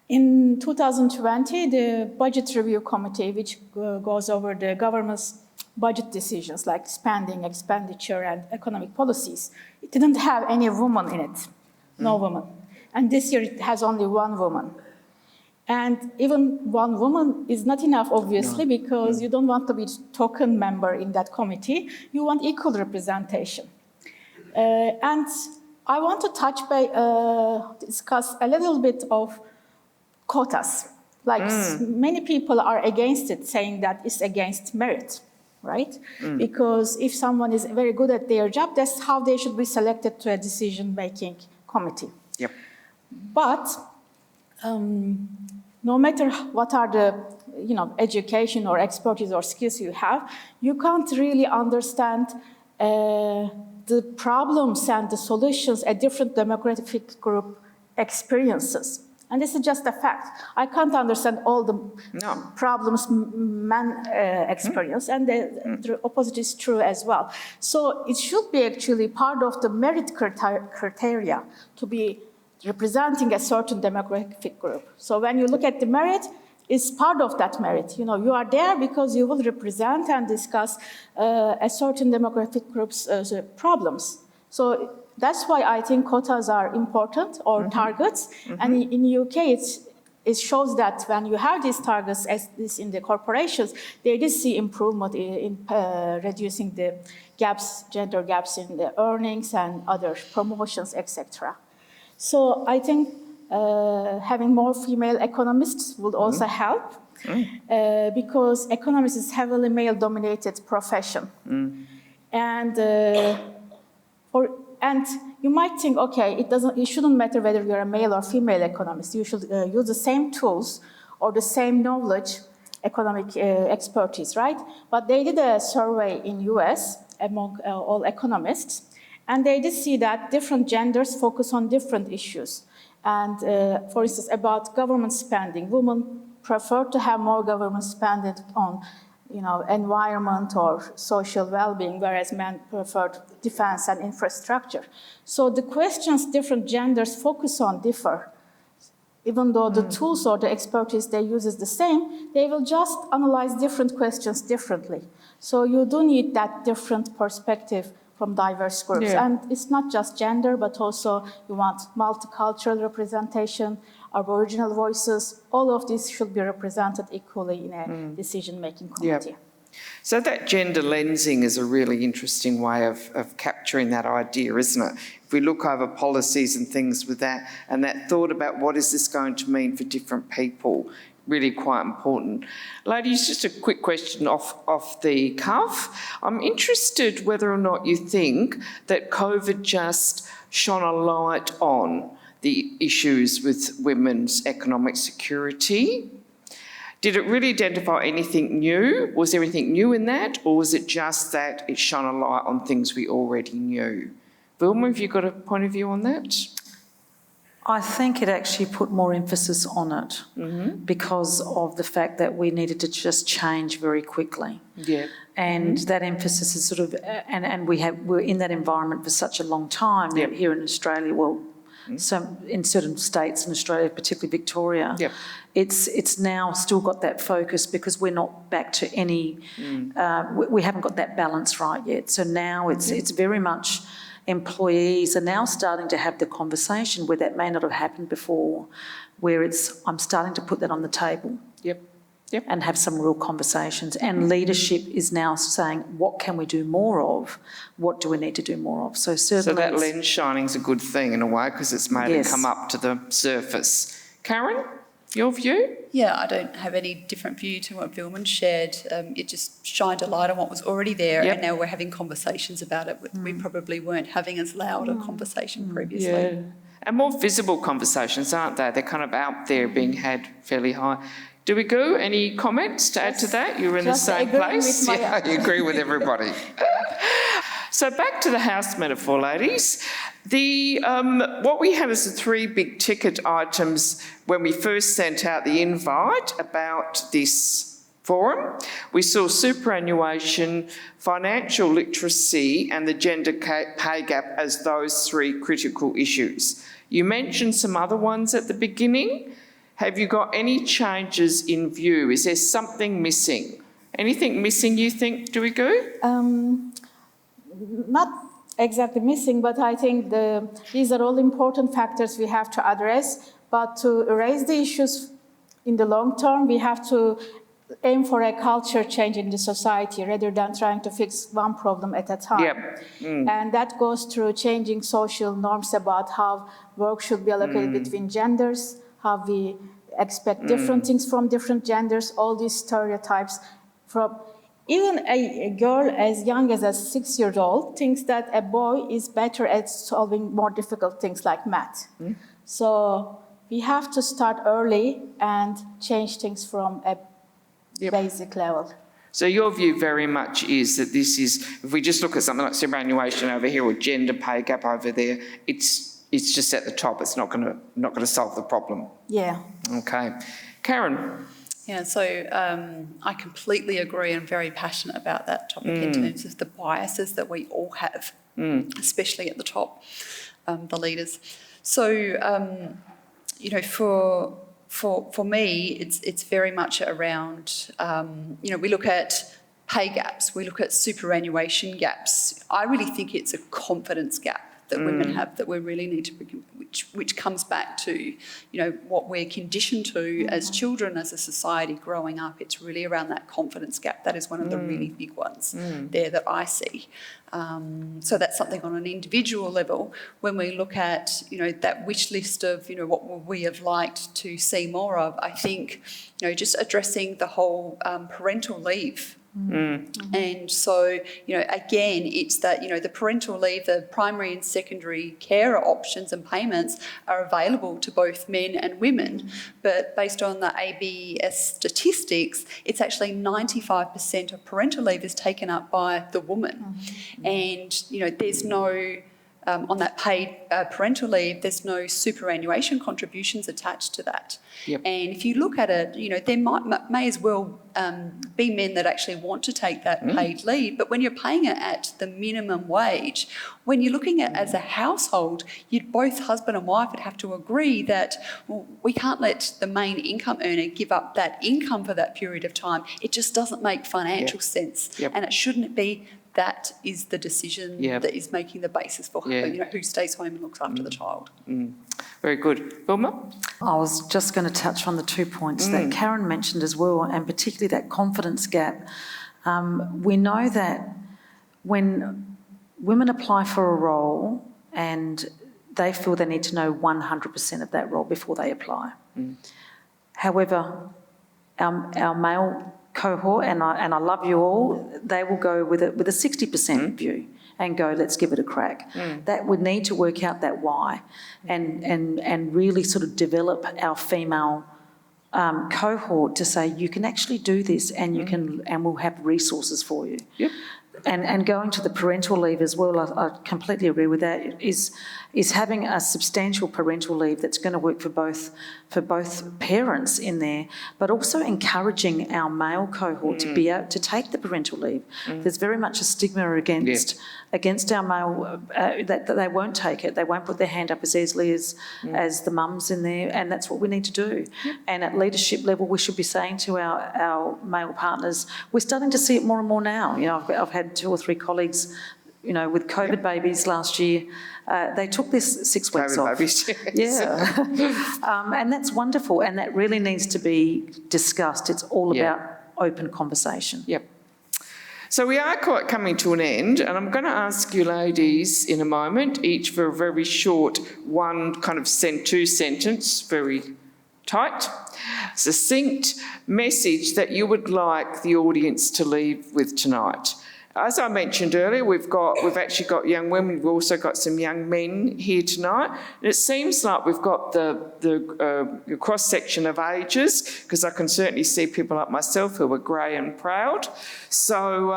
In 2020, the Budget Review Committee, which goes over the government's budget decisions like spending, expenditure, and economic policies, it didn't have any woman in it, no woman. And this year it has only one woman. And even one woman is not enough, obviously, because you don't want to be token member in that committee. You want equal representation. And I want to discuss a little bit of quotas. Like many people are against it, saying that it's against merit, right? Because if someone is very good at their job, that's how they should be selected to a decision-making committee. Yep. But no matter what are the education or expertise or skills you have, you can't really understand the problems and the solutions a different demographic group experiences. And this is just a fact. I can't understand all the problems men experience, and the opposite is true as well. So it should be actually part of the merit criteria to be representing a certain demographic group. So when you look at the merit, it's part of that merit. You are there because you will represent and discuss a certain demographic group's problems. So that's why I think quotas are important, or targets. And in the UK, it shows that when you have these targets, as this in the corporations, they did see improvement in reducing the gaps, gender gaps in the earnings and other promotions, etc. So I think having more female economists would also help, because economics is heavily male-dominated profession. And you might think, okay, it shouldn't matter whether you're a male or female economist. You should use the same tools or the same knowledge, economic expertise, right? But they did a survey in US among all economists, and they did see that different genders focus on different issues. And for instance, about government spending, women prefer to have more government spending on environment or social well-being, whereas men prefer defense and infrastructure. So the questions different genders focus on differ. Even though the tools or the expertise they use is the same, they will just analyze different questions differently. So you do need that different perspective from diverse groups. Yeah. And it's not just gender, but also you want multicultural representation, Aboriginal voices. All of these should be represented equally in a decision-making committee. Yep. So that gender lensing is a really interesting way of capturing that idea, isn't it? If we look over policies and things with that, and that thought about what is this going to mean for different people, really quite important. Ladies, just a quick question off the cuff. I'm interested whether or not you think that COVID just shone a light on the issues with women's economic security. Did it really identify anything new? Was there anything new in that, or was it just that it shone a light on things we already knew? Vilma, have you got a point of view on that? I think it actually put more emphasis on it because of the fact that we needed to just change very quickly. Yeah. And that emphasis is sort of, and we're in that environment for such a long time here in Australia. Well, so in certain states in Australia, particularly Victoria, it's now still got that focus because we're not back to any, we haven't got that balance right yet. So now it's very much employees are now starting to have the conversation where that may not have happened before, where I'm starting to put that on the table. Yep. Yep. and have some real conversations. And leadership is now saying, what can we do more of? What do we need to do more of? So certainly... So that lens shining's a good thing in a way because it's made it come up to the surface. Karen, your view? Yeah, I don't have any different view to what Vilma shared. It just shined a light on what was already there, and now we're having conversations about it. We probably weren't having as loud a conversation previously. Yeah. And more visible conversations, aren't they? They're kind of out there being had fairly high. Duygu, any comments to add to that? You're in the same place? Yeah, you agree with everybody. So back to the house metaphor, ladies. What we had as the 3 big ticket items when we first sent out the invite about this forum, we saw superannuation, financial literacy and the gender pay gap as those 3 critical issues. You mentioned some other ones at the beginning. Have you got any changes in view? Is there something missing? Anything missing, you think, Duygu? Not exactly missing, but I think these are all important factors we have to address. But to raise the issues in the long term, we have to aim for a culture change in the society rather than trying to fix one problem at a time. Yep. And that goes through changing social norms about how work should be allocated between genders, how we expect different things from different genders, all these stereotypes. From even a girl as young as a 6-year-old thinks that a boy is better at solving more difficult things like math. So we have to start early and change things from a basic level. So your view very much is that this is, if we just look at something like superannuation over here or gender pay gap over there, it's just at the top. It's not going to solve the problem. Yeah. Okay, Karen. Yeah, so I completely agree and very passionate about that topic in terms of the biases that we all have, especially at the top, the leaders. So, you know, for me, it's very much around, you know, we look at pay gaps, we look at superannuation gaps. I really think it's a confidence gap that women have that we really need to, which comes back to, you know, what we're conditioned to as children, as a society growing up. It's really around that confidence gap. That is one of the really big ones there that I see. So that's something on an individual level. When we look at, you know, that wish list of, you know, what would we have liked to see more of, I think, you know, just addressing the whole parental leave. And so, you know, again, it's that, you know, the parental leave, the primary and secondary carer options and payments are available to both men and women. But based on the ABS statistics, it's actually 95% of parental leave is taken up by the woman. And, you know, there's no... on that paid parental leave, there's no superannuation contributions attached to that. And if you look at it, you know, there may as well be men that actually want to take that paid leave, but when you're paying it at the minimum wage, when you're looking at as a household, both husband and wife would have to agree that, well, we can't let the main income earner give up that income for that period of time. It just doesn't make financial sense, and it shouldn't be. That is the decision that is making the basis for you know, who stays home and looks after the child. Very good. Vilma? I was just going to touch on the 2 points that Karen mentioned as well, and particularly that confidence gap. We know that when women apply for a role and they feel they need to know 100% of that role before they apply. However, our male cohort, and I love you all, they will go with a 60% view and go, let's give it a crack. That would need to work out that why and really sort of develop our female cohort to say, you can actually do this and you can, and we'll have resources for you. And going to the parental leave as well, I completely agree with that, is having a substantial parental leave that's going to work for both parents in there, but also encouraging our male cohort to be able to take the parental leave. There's very much a stigma against our male that they won't take it. They won't put their hand up as easily as the mums in there, and that's what we need to do. And at leadership level, we should be saying to our male partners, we're starting to see it more and more now. You know, I've had 2 or 3 colleagues you know, with COVID babies last year, they took this 6 weeks COVID off. babies, yes. Yeah. And that's wonderful, and that really needs to be discussed. It's all about open conversation. Yep. So we are quite coming to an end, and I'm going to ask you ladies in a moment, each for a very short two-sentence, very tight, succinct message that you would like the audience to leave with tonight. As I mentioned earlier, we've actually got young women, we've also got some young men here tonight, and it seems like we've got the cross-section of ages, because I can certainly see people like myself who are grey and proud. So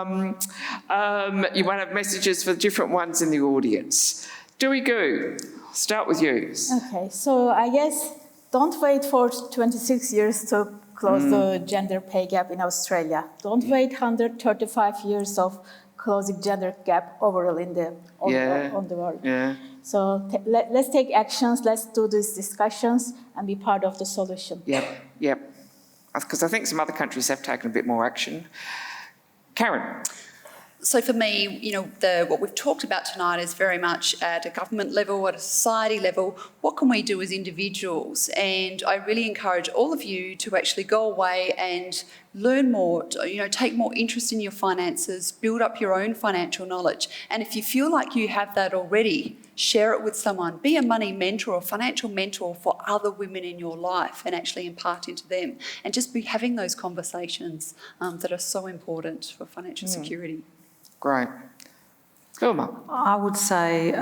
you might have messages for different ones in the audience. Duygu, I'll start with you. Okay, so I guess don't wait for 26 years to close the gender pay gap in Australia. Don't wait 135 years of closing gender gap overall on the world. Yeah. So let's take actions, let's do these discussions and be part of the solution. Yep. Because I think some other countries have taken a bit more action. Karen. So for me, you know, what we've talked about tonight is very much at a government level, at a society level. What can we do as individuals? And I really encourage all of you to actually go away and learn more, you know, take more interest in your finances, build up your own financial knowledge. And if you feel like you have that already, share it with someone. Be a money mentor or financial mentor for other women in your life and actually impart into them. And just be having those conversations that are so important for financial security. Great. Vilma. I would say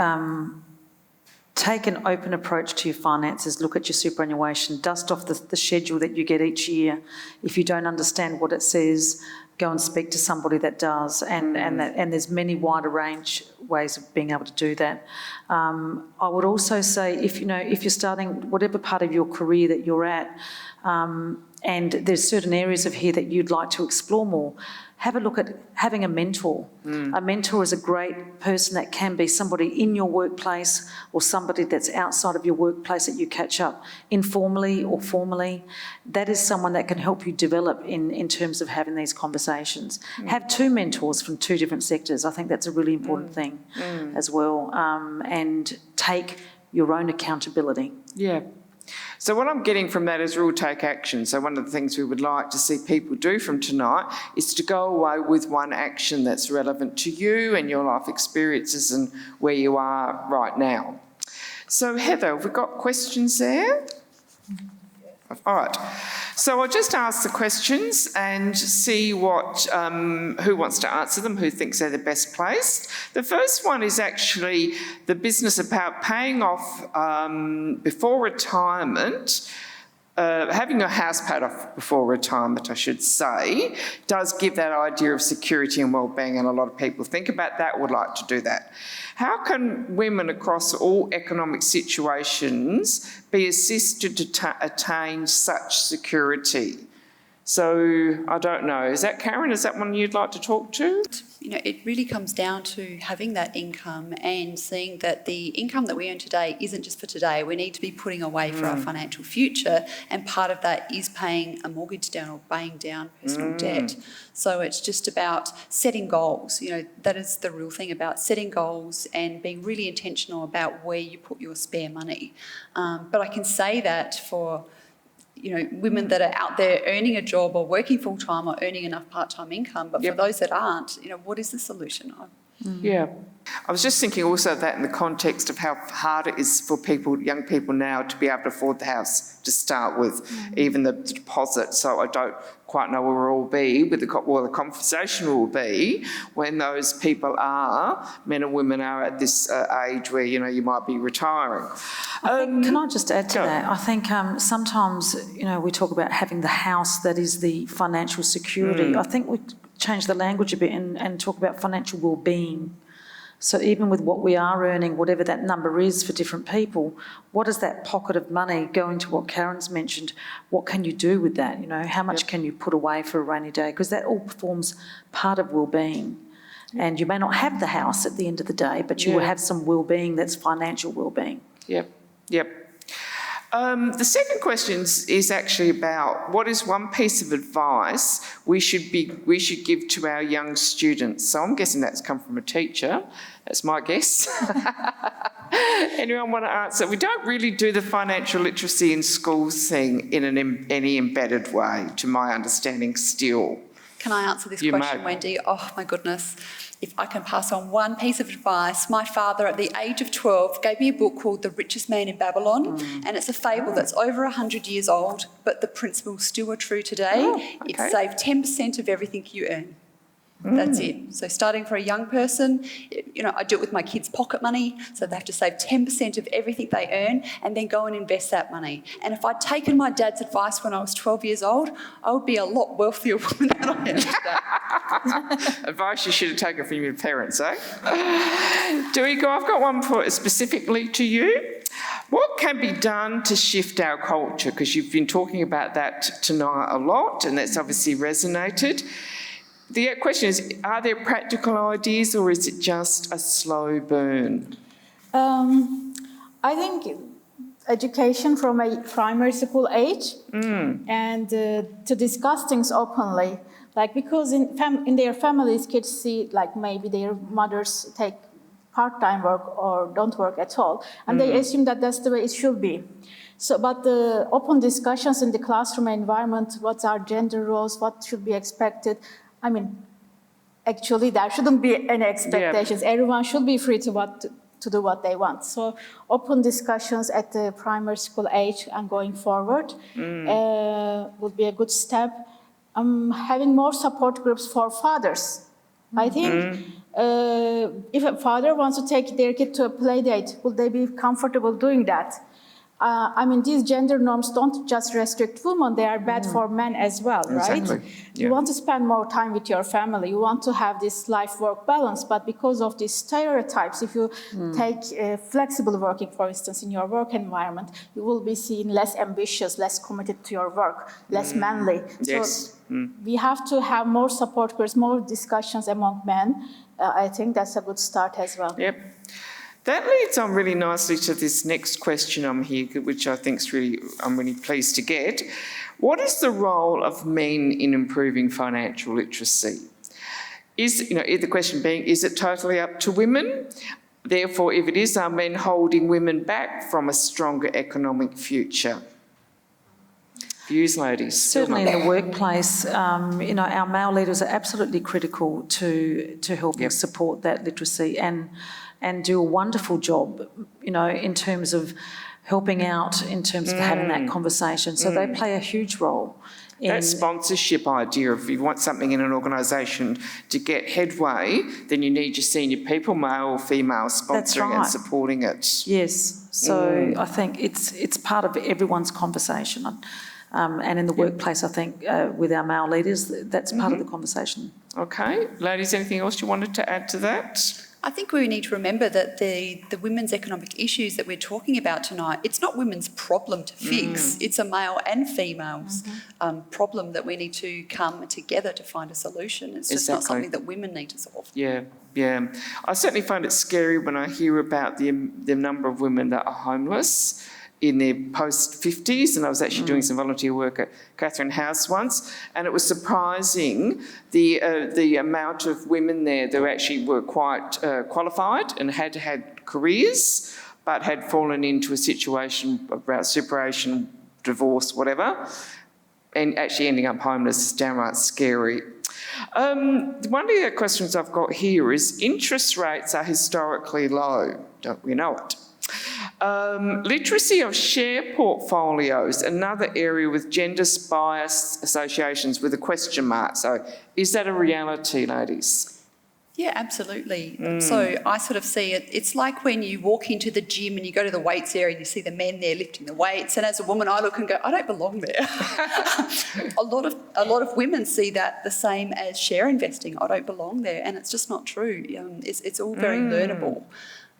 take an open approach to your finances. Look at your superannuation. Dust off the schedule that you get each year. If you don't understand what it says, go and speak to somebody that does. And there's many wider range ways of being able to do that. I would also say if you're starting whatever part of your career that you're at, and there's certain areas of here that you'd like to explore more, have a look at having a mentor. A mentor is a great person that can be somebody in your workplace or somebody that's outside of your workplace that you catch up informally or formally. That is someone that can help you develop in terms of having these conversations. Have 2 mentors from 2 different sectors. I think that's a really important thing as well. And take your own accountability. Yeah. So what I'm getting from that is real take action. So one of the things we would like to see people do from tonight is to go away with one action that's relevant to you and your life experiences and where you are right now. So Heather, have we got questions there? All right. So I'll just ask the questions and see what who wants to answer them, who thinks they're the best placed. The first one is actually the business about paying off before retirement. Having your house paid off before retirement, I should say, does give that idea of security and well-being, and a lot of people think about that, would like to do that. How can women across all economic situations be assisted to attain such security? So, I don't know. Is that Karen? Is that one you'd like to talk to? You know, it really comes down to having that income and seeing that the income that we earn today isn't just for today. We need to be putting away for our financial future, and part of that is paying a mortgage down or paying down personal debt. So it's just about setting goals. You know, that is the real thing, about setting goals and being really intentional about where you put your spare money. But I can say that for women that are out there earning a job or working full-time or earning enough part-time income, but for those that aren't, what is the solution? Yeah. I was just thinking also of that in the context of how hard it is for young people now to be able to afford the house to start with, even the deposit. So I don't quite know where we'll be, with the conversation will be when those people men and women are at this age where, you might be retiring. Can I just add to that? I think sometimes, we talk about having the house that is the financial security. I think we change the language a bit and talk about financial well-being. So even with what we are earning, whatever that number is for different people, what is that pocket of money, going to what Karen's mentioned, what can you do with that? How much can you put away for a rainy day? Because that all forms part of well-being. And you may not have the house at the end of the day, but you will have some well-being that's financial well-being. Yep. The second question is actually about what is one piece of advice we should give to our young students. So I'm guessing that's come from a teacher. That's my guess. Anyone want to answer? We don't really do the financial literacy in schools thing in any embedded way, to my understanding, still. Can I answer this question, Wendy? Oh, my goodness. If I can pass on one piece of advice, my father at the age of 12 gave me a book called The Richest Man in Babylon, and it's a fable that's over 100 years old, but the principles still are true today. It save 10% of everything you earn. That's it. So starting for a young person, I do it with my kids' pocket money, so they have to save 10% of everything they earn and then go and invest that money. And if I'd taken my dad's advice when I was 12 years old, I would be a lot wealthier woman than I am today. Advice you should have taken from your parents, eh? Duygu, I've got one specifically to you. What can be done to shift our culture? Because you've been talking about that tonight a lot, and that's obviously resonated. The question is, are there practical ideas or is it just a slow burn? I think education from a primary school age and to discuss things openly. Like, because in their families, kids see like maybe their mothers take part-time work or don't work at all, and they assume that that's the way it should be. So, but the open discussions in the classroom environment, what are gender roles, what should be expected, I mean, actually, there shouldn't be any expectations. Yeah. Everyone should be free to do what they want. So open discussions at the primary school age and going forward would be a good step. Having more support groups for fathers. I think if a father wants to take their kid to a play date, will they be comfortable doing that? I mean, these gender norms don't just restrict women, they are bad for men as well, right? Exactly. Yeah. You want to spend more time with your family, you want to have this life-work balance, but because of these stereotypes, if you take flexible working, for instance, in your work environment, you will be seen less ambitious, less committed to your work, less manly. Yes. So we have to have more support groups, more discussions among men. I think that's a good start as well. Yep. That leads on really nicely to this next question which I think I'm really pleased to get. What is the role of men in improving financial literacy? The question being, is it totally up to women? Therefore, if it is, are men holding women back from a stronger economic future? Views, ladies. Certainly in the workplace, our male leaders are absolutely critical to helping support that literacy and do a wonderful job, in terms of helping out, in terms of having that conversation. So they play a huge role. That sponsorship idea, if you want something in an organisation to get headway, then you need your senior people, male or female, sponsoring and supporting it. Yes. So I think it's part of everyone's conversation. And in the workplace, I think, with our male leaders, that's part of the conversation. Okay. Ladies, anything else you wanted to add to that? I think we need to remember that the women's economic issues that we're talking about tonight, it's not women's problem to fix. It's a male and female's problem that we need to come together to find a solution. It's just not something that women need to solve. Yeah. I certainly find it scary when I hear about the number of women that are homeless in their post-50s, and I was actually doing some volunteer work at Catherine House once, and it was surprising the amount of women there that actually were quite qualified and had careers, but had fallen into a situation about separation, divorce, whatever, and actually ending up homeless is downright scary. One of the questions I've got here is, interest rates are historically low, don't we know it? Literacy of share portfolios, another area with gender bias associations with a question mark. So is that a reality, ladies? Yeah, absolutely. So I sort of see it, it's like when you walk into the gym and you go to the weights area and you see the men there lifting the weights, and as a woman I look and go, I don't belong there. A lot of women see that the same as share investing. I don't belong there, and it's just not true. It's all very learnable.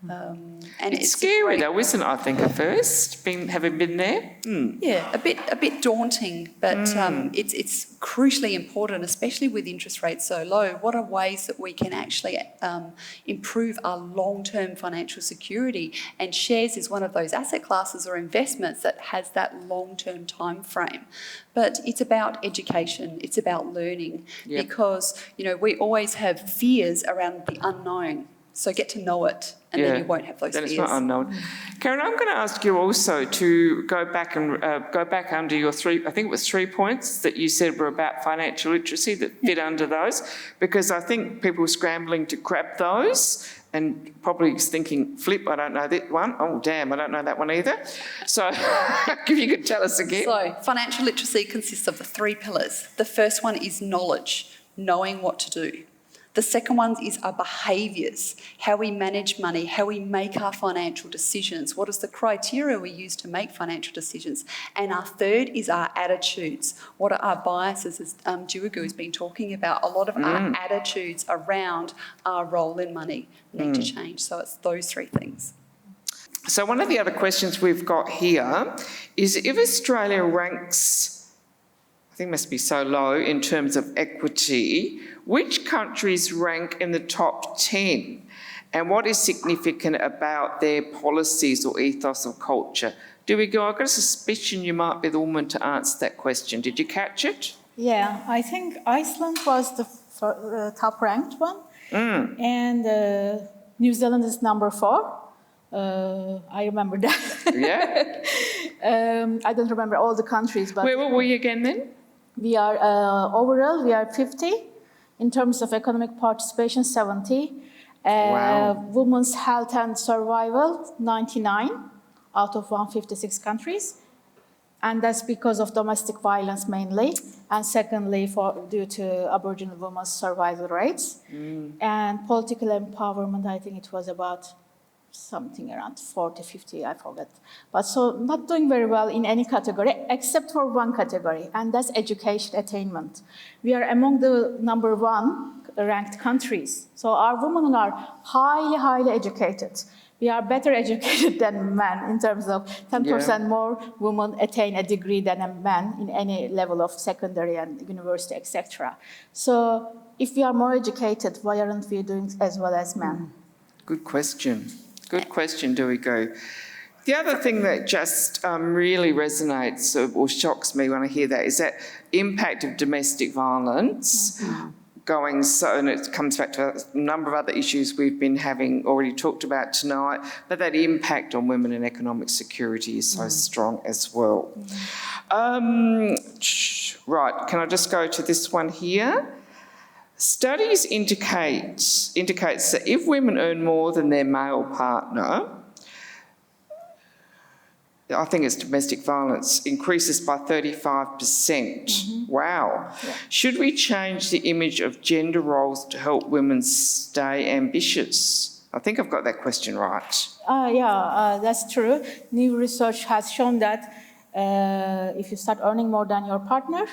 And it's scary though, isn't it, I think, at first, having been there? Yeah, a bit daunting, but it's crucially important, especially with interest rates so low. What are ways that we can actually improve our long-term financial security? And shares is one of those asset classes or investments that has that long-term time frame. But it's about education, it's about learning, because, you know, we always have fears around the unknown. So get to know it, and then you won't have those fears. Then it's not unknown. Karen, I'm going to ask you also to go back under your I think it was 3 points that you said were about financial literacy that fit under those, because I think people were scrambling to grab those and probably thinking, flip, I don't know that one. Oh, damn, I don't know that one either. So if you could tell us again. So financial literacy consists of the 3 pillars. The first one is knowledge, knowing what to do. The second one is our behaviours, how we manage money, how we make our financial decisions, what is the criteria we use to make financial decisions. And our third is our attitudes. What are our biases, as Duygu has been talking about? A lot of our attitudes around our role in money need to change. So it's those 3 things. So one of the other questions we've got here is if Australia ranks, I think it must be so low in terms of equity, which countries rank in the top 10? And what is significant about their policies or ethos or culture? Duygu, I've got a suspicion you might be the woman to answer that question. Did you catch it? Yeah, I think Iceland was the top ranked one. And New Zealand is number 4. I remember that. Yeah. I don't remember all the countries, but... Where were we again then? We are, overall, we are 50. In terms of economic participation, 70. Wow. Women's health and survival, 99 out of 156 countries. And that's because of domestic violence mainly. And secondly, due to Aboriginal women's survival rates. And political empowerment, I think it was about something around 40, 50, I forget. But so not doing very well in any category, except for one category, and that's education attainment. We are among the number 1 ranked countries. So our women are highly, highly educated. We are better educated than men in terms of 10% more women attain a degree than a man in any level of secondary and university, etc. So if we are more educated, why aren't we doing as well as men? Good question. Good question, Duygu. The other thing that just really resonates or shocks me when I hear that is that impact of domestic violence going so, and it comes back to a number of other issues we've been having already talked about tonight, but that impact on women and economic security is so strong as well. Right, can I just go to this one here? Studies indicates that if women earn more than their male partner, I think it's domestic violence, increases by 35%. Wow. Yeah. Should we change the image of gender roles to help women stay ambitious? I think I've got that question right. That's true. New research has shown that if you start earning more than your partner,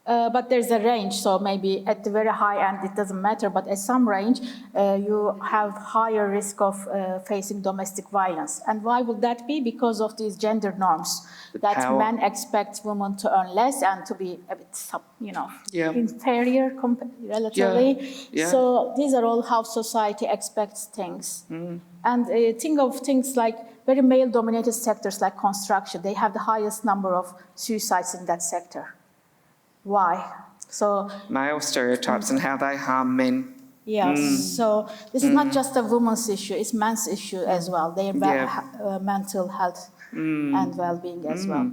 but there's a range, so maybe at the very high end it doesn't matter, but at some range you have higher risk of facing domestic violence. And why would that be? Because of these gender norms, that men expect women to earn less and to be a bit, inferior relatively. So these are all how society expects things. And think of things like very male-dominated sectors like construction. They have the highest number of suicides in that sector. Why? So male stereotypes and how they harm men. So this is not just a woman's issue, it's men's issue as well. Their mental health and well-being as well.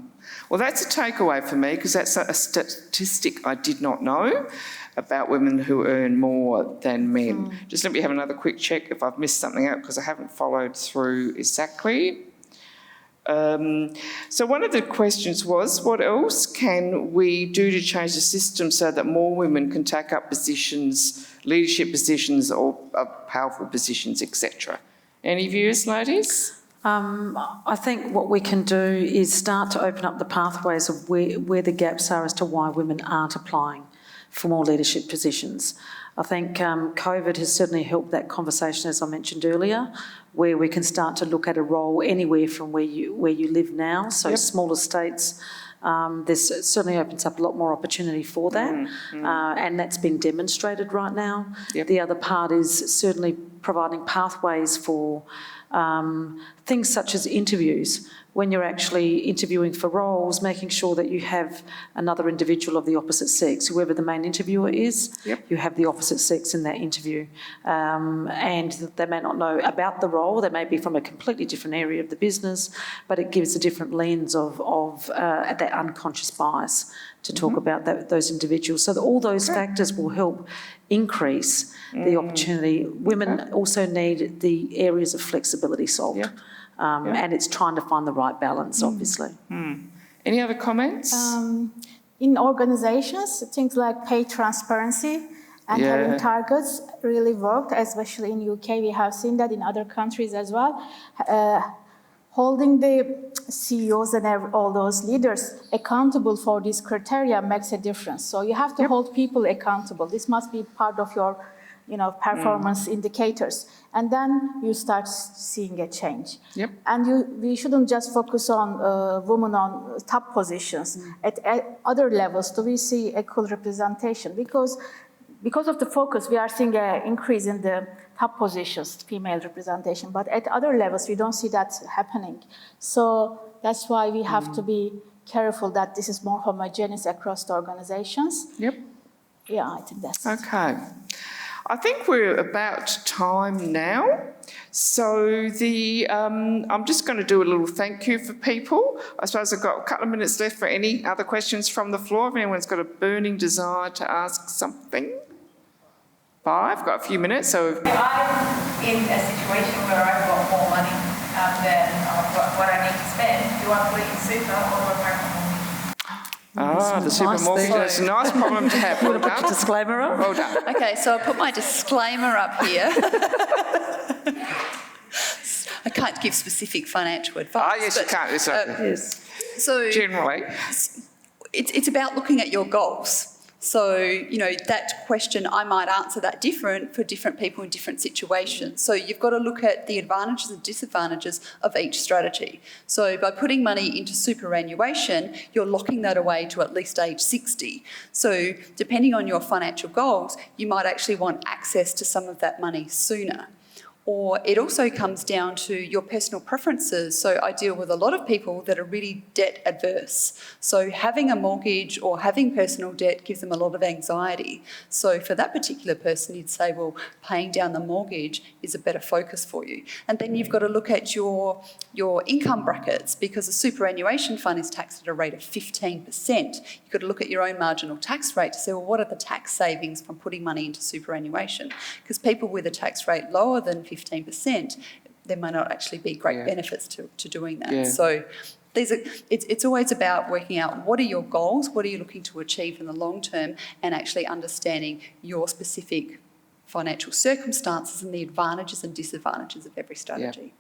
Well, that's a takeaway for me, because that's a statistic I did not know about women who earn more than men. Just let me have another quick check if I've missed something out, because I haven't followed through exactly. So one of the questions was, what else can we do to change the system so that more women can take up positions, leadership positions or powerful positions, etc.? Any views, ladies? I think what we can do is start to open up the pathways of where the gaps are as to why women aren't applying for more leadership positions. I think COVID has certainly helped that conversation, as I mentioned earlier, where we can start to look at a role anywhere from where you live now. So smaller states, this certainly opens up a lot more opportunity for that, and that's been demonstrated right now. The other part is certainly providing pathways for things such as interviews. When you're actually interviewing for roles, making sure that you have another individual of the opposite sex, whoever the main interviewer is, you have the opposite sex in that interview. And they may not know about the role, they may be from a completely different area of the business, but it gives a different lens of that unconscious bias to talk about those individuals. So that all those factors will help increase the opportunity. Women also need the areas of flexibility solved. And it's trying to find the right balance, obviously. Any other comments? In organisations, things like pay transparency and having targets really worked, especially in UK. We have seen that in other countries as well. Holding the CEOs and all those leaders accountable for these criteria makes a difference. So you have to hold people accountable. This must be part of your performance indicators. And then you start seeing a change. And we shouldn't just focus on women on top positions. At other levels, do we see equal representation? Because of the focus, we are seeing an increase in the top positions, female representation. But at other levels, we don't see that happening. So that's why we have to be careful that this is more homogeneous across the organizations. Yeah, I think that's... Okay. I think we're about time now. So I'm just going to do a little thank you for people. I suppose I've got a couple of minutes left for any other questions from the floor. If anyone's got a burning desire to ask something. I've got a few minutes, so... I'm in a situation where I've got more money than what I need to spend. Do I put it in super or do I pay my mortgage? The super mortgage. It's a nice problem to have. You want to put a disclaimer up? Well done. Okay, so I'll put my disclaimer up here. I can't give specific financial advice. Yes, you can't. Yes. So generally, it's about looking at your goals. So, that question, I might answer that different for different people in different situations. So you've got to look at the advantages and disadvantages of each strategy. So by putting money into superannuation, you're locking that away to at least age 60. So depending on your financial goals, you might actually want access to some of that money sooner. Or it also comes down to your personal preferences. So I deal with a lot of people that are really debt adverse. So having a mortgage or having personal debt gives them a lot of anxiety. So for that particular person, you'd say, well, paying down the mortgage is a better focus for you. And then you've got to look at your income brackets, because a superannuation fund is taxed at a rate of 15%. You've got to look at your own marginal tax rate to say, well, what are the tax savings from putting money into superannuation? Because people with a tax rate lower than 15%, there may not actually be great benefits to doing that. So it's always about working out what are your goals, what are you looking to achieve in the long term, and actually understanding your specific financial circumstances and the advantages and disadvantages of every strategy.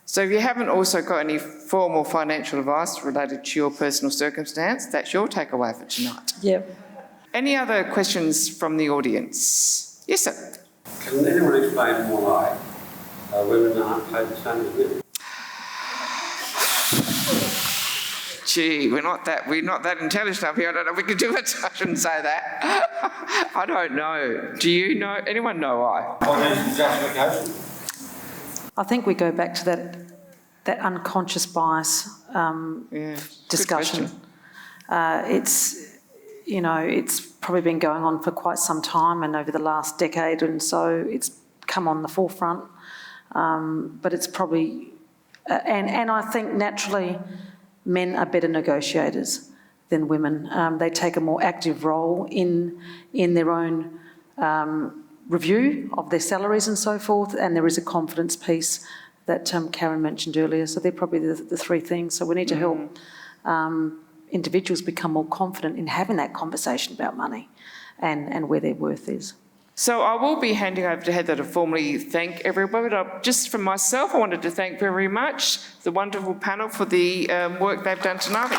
So if you haven't also got any formal financial advice related to your personal circumstance, that's your takeaway for tonight. Any other questions from the audience? Yes, sir. Can anyone explain why women aren't paid the same as men? Gee, we're not that intelligent up here. I don't know if we can do it. I shouldn't say that. I don't know. Do you know? Anyone know why? What is the justification? I think we go back to that unconscious bias discussion. It's probably been going on for quite some time, and over the last decade and so it's come on the forefront. But it's probably, and I think naturally men are better negotiators than women. They take a more active role in their own review of their salaries and so forth, and there is a confidence piece that Karen mentioned earlier. So they're probably the three things. So we need to help individuals become more confident in having that conversation about money and where their worth is. So I will be handing over to Heather to formally thank everybody. But just from myself, I wanted to thank very much the wonderful panel for the work they've done tonight.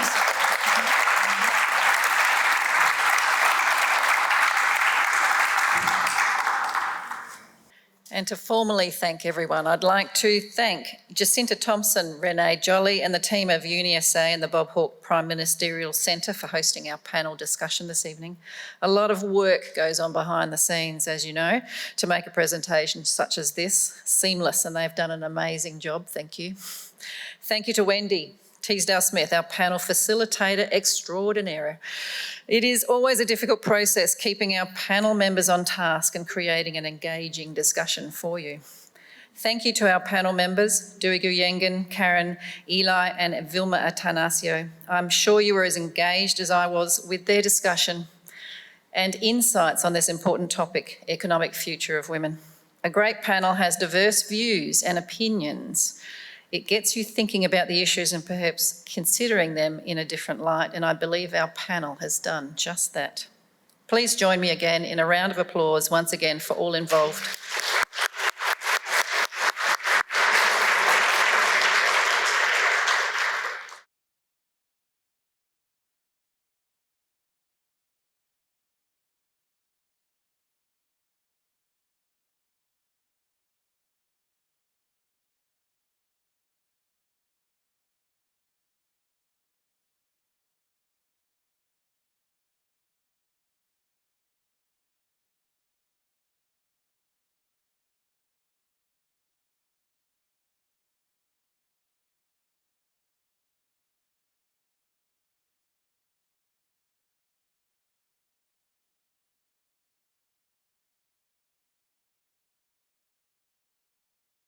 And to formally thank everyone, I'd like to thank Jacinta Thompson, Renee Jolly and the team of UniSA and the Bob Hawke Prime Ministerial Centre for hosting our panel discussion this evening. A lot of work goes on behind the scenes, as you know, to make a presentation such as this seamless, and they've done an amazing job. Thank you. Thank you to Wendy, Teasdale-Smith, our panel facilitator extraordinaire. It is always a difficult process keeping our panel members on task and creating an engaging discussion for you. Thank you to our panel members, Duygu, Yengin, Karen, Eley and Vilma Atanasio. I'm sure you were as engaged as I was with their discussion and insights on this important topic, economic future of women. A great panel has diverse views and opinions. It gets you thinking about the issues and perhaps considering them in a different light, and I believe our panel has done just that. Please join me again in a round of applause once again for all involved.